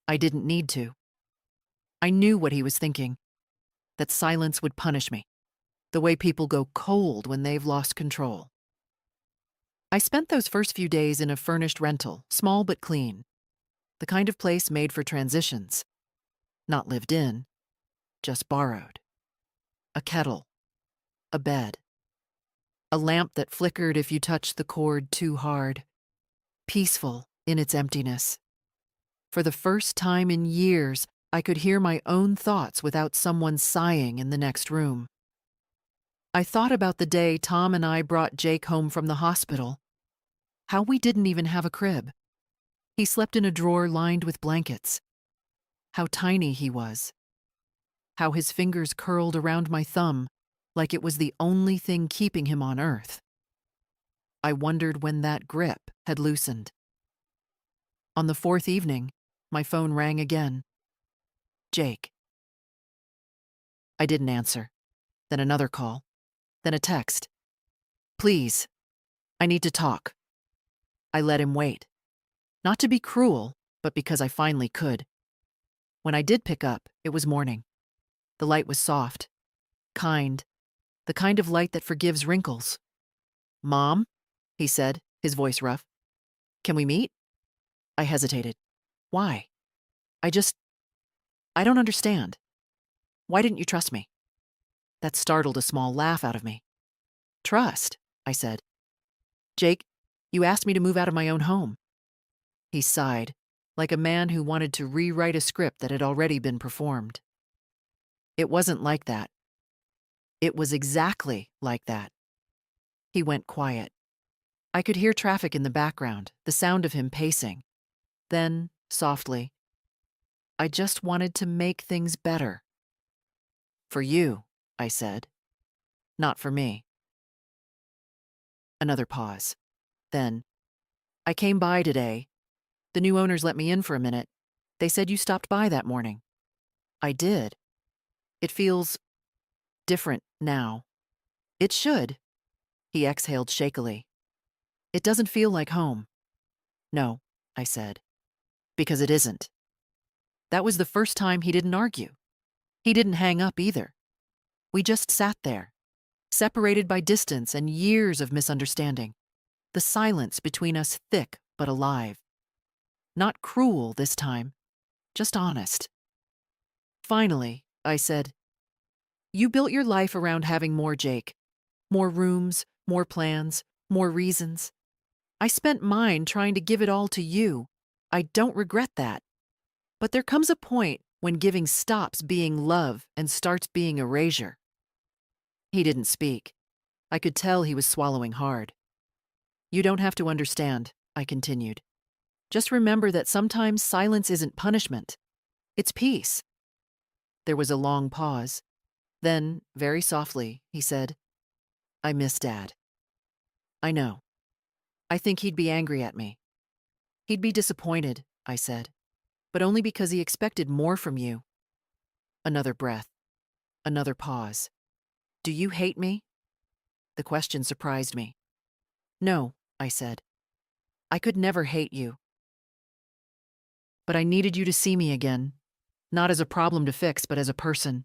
S1: I didn't need to. I knew what he was thinking, that silence would punish me, the way people go cold when they've lost control. I spent those first few days in a furnished rental, small but clean, the kind of place made for transitions, not lived in, just borrowed. A kettle, a bed, a lamp that flickered if you touched the cord too hard, peaceful in its emptiness. For the first time in years, I could hear my own thoughts without someone sighing in the next room. I thought about the day Tom and I brought Jake home from the hospital, how we didn't even have a crib. He slept in a drawer lined with blankets. How tiny he was. How his fingers curled around my thumb like it was the only thing keeping him on earth. I wondered when that grip had loosened. On the fourth evening, my phone rang again. Jake. I didn't answer. Then another call. Then a text. Please, I need to talk. I let him wait. Not to be cruel, but because I finally could. When I did pick up, it was morning. The light was soft, kind, the kind of light that forgives wrinkles. Mom, he said, his voice rough. Can we meet? I hesitated. Why? I don't understand. Why didn't you trust me? That startled a small laugh out of me. Trust, I said. Jake, you asked me to move out of my own home. He sighed, like a man who wanted to rewrite a script that had already been performed. It wasn't like that. It was exactly like that. He went quiet. I could hear traffic in the background, the sound of him pacing. Then, softly, I just wanted to make things better. For you, I said. Not for me. Another pause. Then, I came by today. The new owners let me in for a minute. They said you stopped by that morning. I did. It feels different now. It should. He exhaled shakily. It doesn't feel like home. No, I said. Because it isn't. That was the first time he didn't argue. He didn't hang up either. We just sat there, separated by distance and years of misunderstanding. The silence between us thick but alive. Not cruel this time, just honest. Finally, I said, you built your life around having more Jake. More rooms, more plans, more reasons. I spent mine trying to give it all to you. I don't regret that. But there comes a point when giving stops being love and starts being erasure. He didn't speak. I could tell he was swallowing hard. You don't have to understand, I continued. Just remember that sometimes silence isn't punishment. It's peace. There was a long pause. Then, very softly, he said, I miss Dad. I know. I think he'd be angry at me. He'd be disappointed, I said, but only because he expected more from you. Another breath. Another pause. Do you hate me? The question surprised me. No, I said. I could never hate you. But I needed you to see me again, not as a problem to fix, but as a person.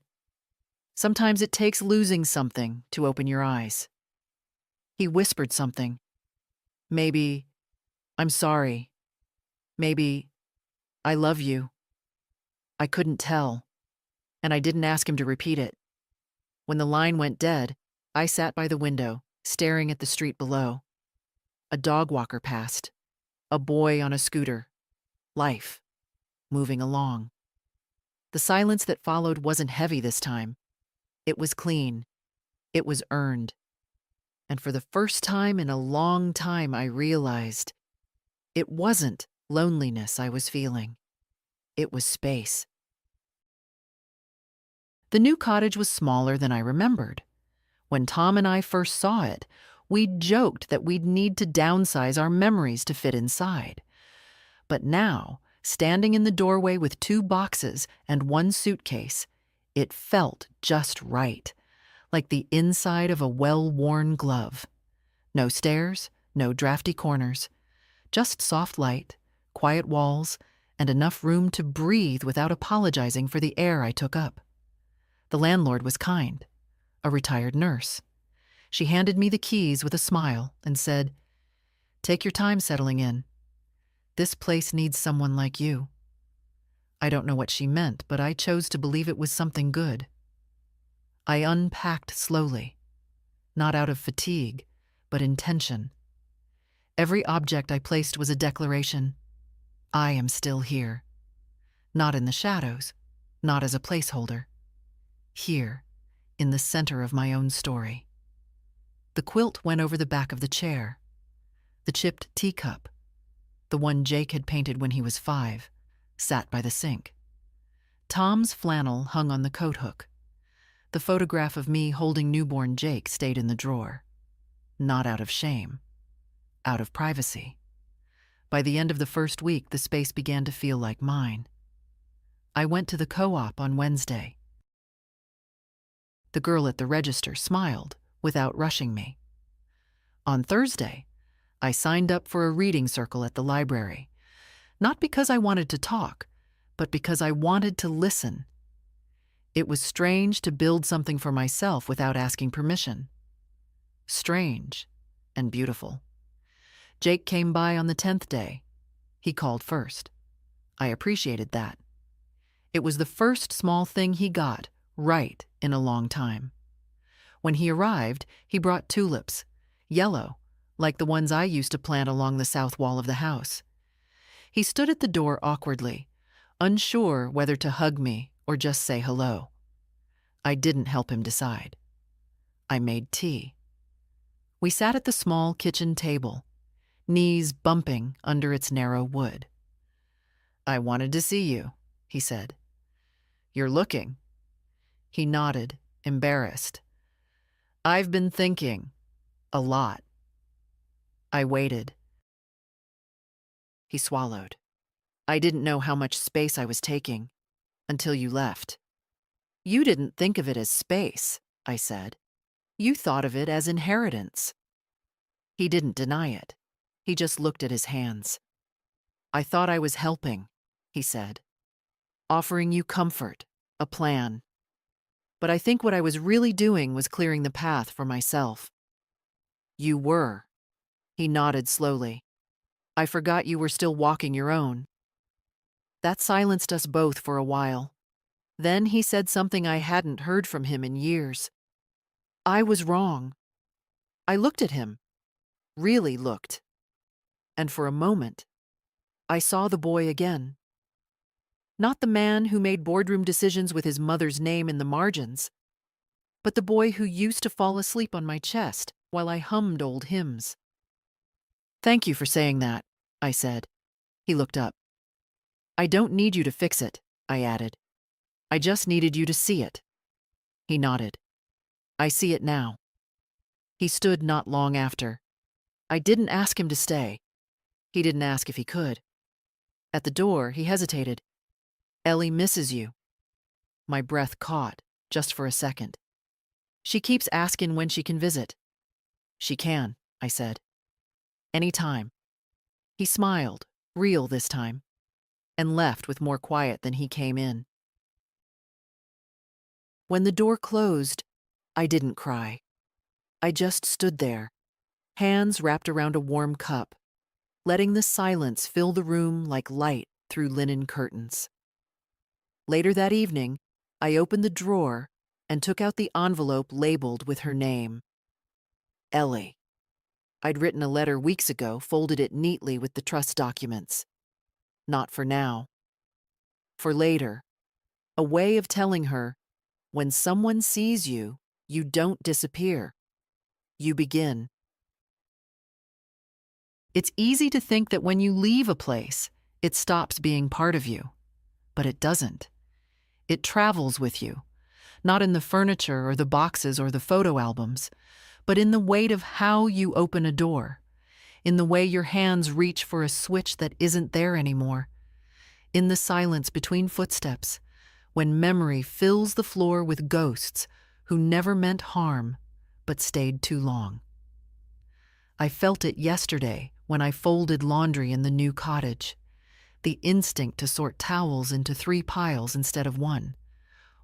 S1: Sometimes it takes losing something to open your eyes. He whispered something. Maybe, I'm sorry. Maybe, I love you. I couldn't tell, and I didn't ask him to repeat it. When the line went dead, I sat by the window, staring at the street below. A dog walker passed. A boy on a scooter. Life. Moving along. The silence that followed wasn't heavy this time. It was clean. It was earned. And for the first time in a long time, I realized it wasn't loneliness I was feeling. It was space. The new cottage was smaller than I remembered. When Tom and I first saw it, we joked that we'd need to downsize our memories to fit inside. But now, standing in the doorway with 2 boxes and 1 suitcase, it felt just right, like the inside of a well-worn glove. No stairs, no drafty corners, just soft light, quiet walls, and enough room to breathe without apologizing for the air I took up. The landlord was kind, a retired nurse. She handed me the keys with a smile and said, "Take your time settling in. This place needs someone like you." I don't know what she meant, but I chose to believe it was something good. I unpacked slowly, not out of fatigue, but intention. Every object I placed was a declaration. I am still here. Not in the shadows, not as a placeholder. Here, in the center of my own story. The quilt went over the back of the chair. The chipped teacup, the one Jake had painted when he was 5, sat by the sink. Tom's flannel hung on the coat hook. The photograph of me holding newborn Jake stayed in the drawer. Not out of shame, out of privacy. By the end of the first week, the space began to feel like mine. I went to the co-op on Wednesday. The girl at the register smiled without rushing me. On Thursday, I signed up for a reading circle at the library, not because I wanted to talk, but because I wanted to listen. It was strange to build something for myself without asking permission. Strange and beautiful. Jake came by on the 10th day. He called first. I appreciated that. It was the first small thing he got right in a long time. When he arrived, he brought tulips, yellow, like the ones I used to plant along the south wall of the house. He stood at the door awkwardly, unsure whether to hug me or just say hello. I didn't help him decide. I made tea. We sat at the small kitchen table, knees bumping under its narrow wood. "I wanted to see you," he said. "You're looking." He nodded, embarrassed. "I've been thinking. A lot." I waited. He swallowed. "I didn't know how much space I was taking until you left." "You didn't think of it as space," I said. "You thought of it as inheritance." He didn't deny it. He just looked at his hands. "I thought I was helping," he said. "Offering you comfort, a plan. But I think what I was really doing was clearing the path for myself." "You were." He nodded slowly. "I forgot you were still walking your own." That silenced us both for a while. Then he said something I hadn't heard from him in years. I was wrong. I looked at him. Really looked. And for a moment, I saw the boy again. Not the man who made boardroom decisions with his mother's name in the margins, but the boy who used to fall asleep on my chest while I hummed old hymns. "Thank you for saying that," I said. He looked up. "I don't need you to fix it," I added. "I just needed you to see it." He nodded. "I see it now." He stood not long after. I didn't ask him to stay. He didn't ask if he could. At the door, he hesitated. "Ellie misses you." My breath caught, just for a second. "She keeps asking when she can visit." "She can," I said. "Any time." He smiled, real this time, and left with more quiet than he came in. When the door closed, I didn't cry. I just stood there, hands wrapped around a warm cup, letting the silence fill the room like light through linen curtains. Later that evening, I opened the drawer and took out the envelope labeled with her name. Ellie. I'd written a letter weeks ago, folded it neatly with the trust documents. Not for now. For later. A way of telling her, when someone sees you, you don't disappear. You begin. It's easy to think that when you leave a place, it stops being part of you. But it doesn't. It travels with you, not in the furniture or the boxes or the photo albums, but in the weight of how you open a door, in the way your hands reach for a switch that isn't there anymore, in the silence between footsteps, when memory fills the floor with ghosts who never meant harm but stayed too long. I felt it yesterday when I folded laundry in the new cottage. The instinct to sort towels into 3 piles instead of one.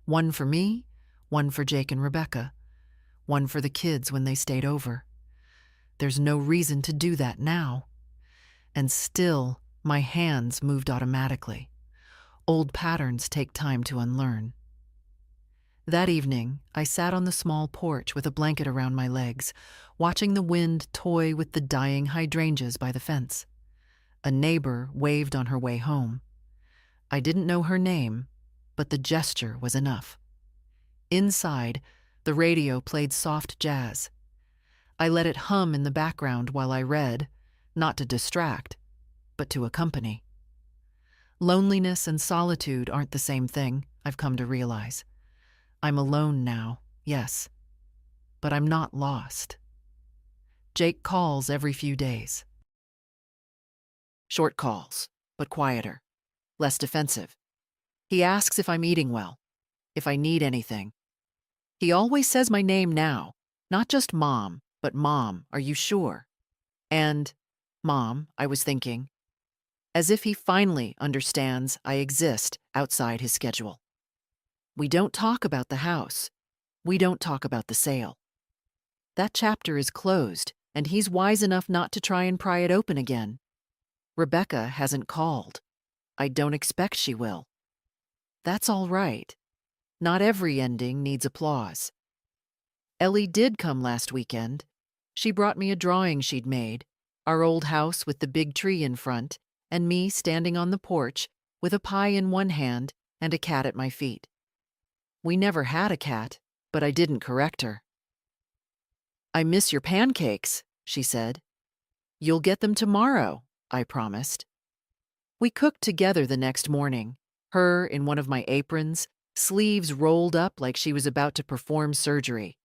S1: One for me, one for Jake and Rebecca, one for the kids when they stayed over. There's no reason to do that now. And still, my hands moved automatically. Old patterns take time to unlearn. That evening, I sat on the small porch with a blanket around my legs, watching the wind toy with the dying hydrangeas by the fence. A neighbor waved on her way home. I didn't know her name, but the gesture was enough. Inside, the radio played soft jazz. I let it hum in the background while I read, not to distract, but to accompany. Loneliness and solitude aren't the same thing, I've come to realize. I'm alone now, yes, but I'm not lost. Jake calls every few days. Short calls, but quieter, less defensive. He asks if I'm eating well, if I need anything. He always says my name now, not just Mom, but Mom, are you sure? And, Mom, I was thinking, as if he finally understands I exist outside his schedule. We don't talk about the house. We don't talk about the sale. That chapter is closed, and he's wise enough not to try and pry it open again. Rebecca hasn't called. I don't expect she will. That's all right. Not every ending needs applause. Ellie did come last weekend. She brought me a drawing she'd made, our old house with the big tree in front, and me standing on the porch with a pie in one hand and a cat at my feet. We never had a cat, but I didn't correct her. I miss your pancakes, she said. You'll get them tomorrow, I promised. We cooked together the next morning, her in one of my aprons, sleeves rolled up like she was about to perform surgery.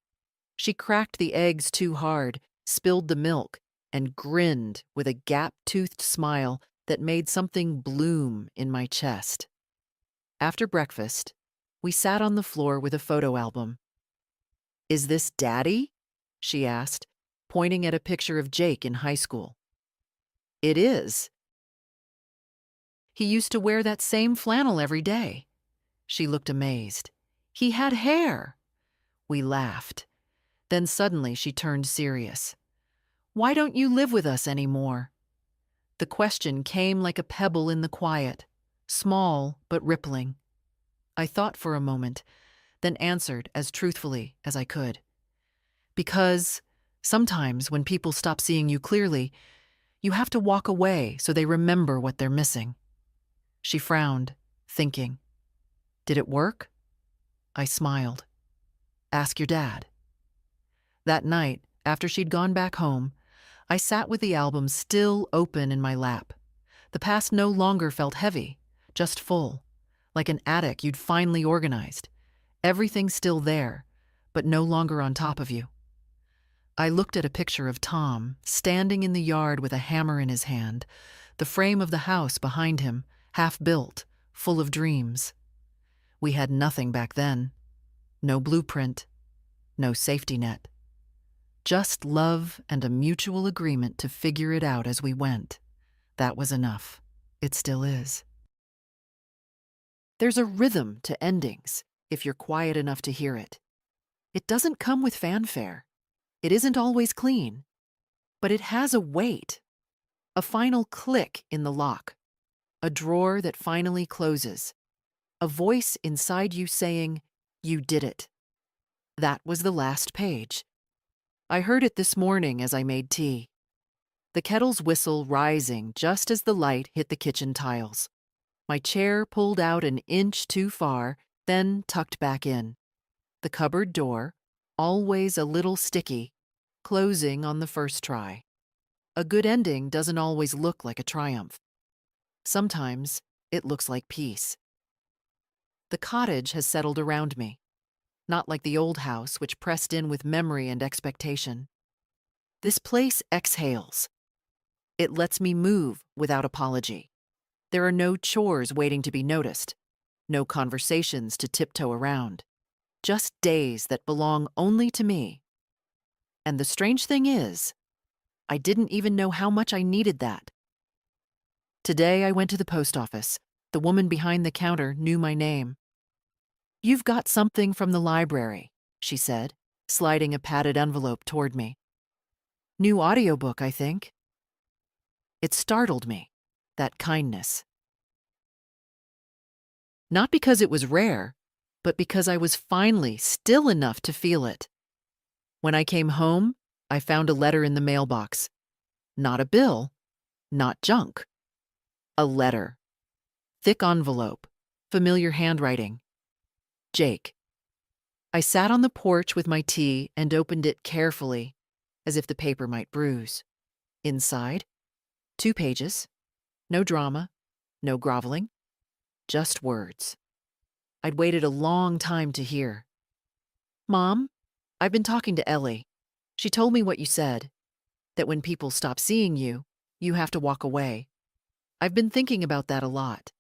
S1: She cracked the eggs too hard, spilled the milk, and grinned with a gap-toothed smile that made something bloom in my chest. After breakfast, we sat on the floor with a photo album. Is this Daddy? She asked, pointing at a picture of Jake in high school. It is. He used to wear that same flannel every day. She looked amazed. He had hair. We laughed. Then suddenly she turned serious. Why don't you live with us anymore? The question came like a pebble in the quiet, small but rippling. I thought for a moment, then answered as truthfully as I could. Because sometimes when people stop seeing you clearly, you have to walk away so they remember what they're missing. She frowned, thinking. Did it work? I smiled. Ask your dad. That night, after she'd gone back home, I sat with the album still open in my lap. The past no longer felt heavy, just full, like an attic you'd finally organized. Everything still there, but no longer on top of you. I looked at a picture of Tom, standing in the yard with a hammer in his hand, the frame of the house behind him, half-built, full of dreams. We had nothing back then. No blueprint, no safety net. Just love and a mutual agreement to figure it out as we went. That was enough. It still is. There's a rhythm to endings, if you're quiet enough to hear it. It doesn't come with fanfare. It isn't always clean. But it has a weight. A final click in the lock. A drawer that finally closes. A voice inside you saying, "You did it." That was the last page. I heard it this morning as I made tea. The kettle's whistle rising just as the light hit the kitchen tiles. My chair pulled out an inch too far, then tucked back in. The cupboard door, always a little sticky, closing on the first try. A good ending doesn't always look like a triumph. Sometimes it looks like peace. The cottage has settled around me. Not like the old house, which pressed in with memory and expectation. This place exhales. It lets me move without apology. There are no chores waiting to be noticed, no conversations to tiptoe around, just days that belong only to me. And the strange thing is, I didn't even know how much I needed that. Today I went to the post office. The woman behind the counter knew my name. "You've got something from the library," she said, sliding a padded envelope toward me. "New audiobook, I think." It startled me, that kindness. Not because it was rare, but because I was finally still enough to feel it. When I came home, I found a letter in the mailbox. Not a bill, not junk. A letter. Thick envelope, familiar handwriting. Jake. I sat on the porch with my tea and opened it carefully, as if the paper might bruise. Inside, 2 pages. No drama, no groveling, just words. I'd waited a long time to hear. "Mom, I've been talking to Ellie. She told me what you said, that when people stop seeing you, you have to walk away. I've been thinking about that a lot,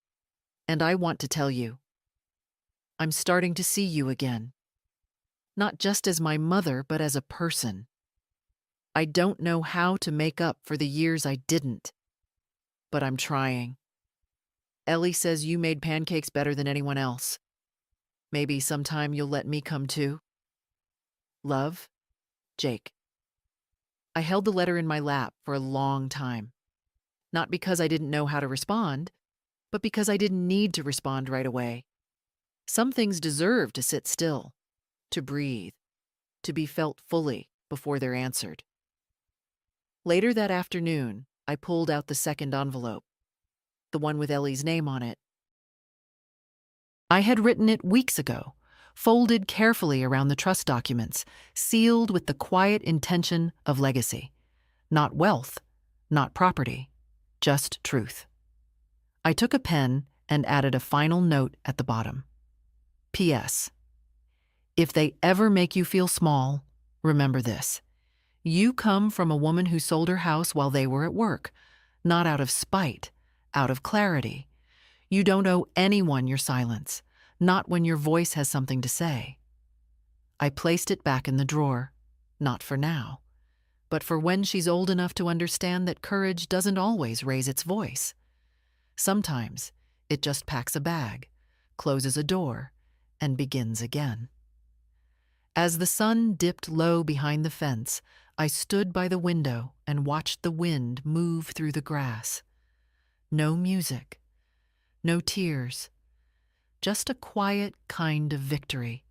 S1: and I want to tell you. I'm starting to see you again. Not just as my mother, but as a person. I don't know how to make up for the years I didn't, but I'm trying. Ellie says you made pancakes better than anyone else. Maybe sometime you'll let me come too. Love, Jake." I held the letter in my lap for a long time. Not because I didn't know how to respond, but because I didn't need to respond right away. Some things deserve to sit still, to breathe, to be felt fully before they're answered. Later that afternoon, I pulled out the second envelope, the one with Ellie's name on it. I had written it weeks ago, folded carefully around the trust documents, sealed with the quiet intention of legacy. Not wealth, not property, just truth. I took a pen and added a final note at the bottom. P.S. If they ever make you feel small, remember this. You come from a woman who sold her house while they were at work, not out of spite, out of clarity. You don't owe anyone your silence, not when your voice has something to say. I placed it back in the drawer, not for now, but for when she's old enough to understand that courage doesn't always raise its voice. Sometimes it just packs a bag, closes a door, and begins again. As the sun dipped low behind the fence, I stood by the window and watched the wind move through the grass. No music, no tears, just a quiet kind of victory.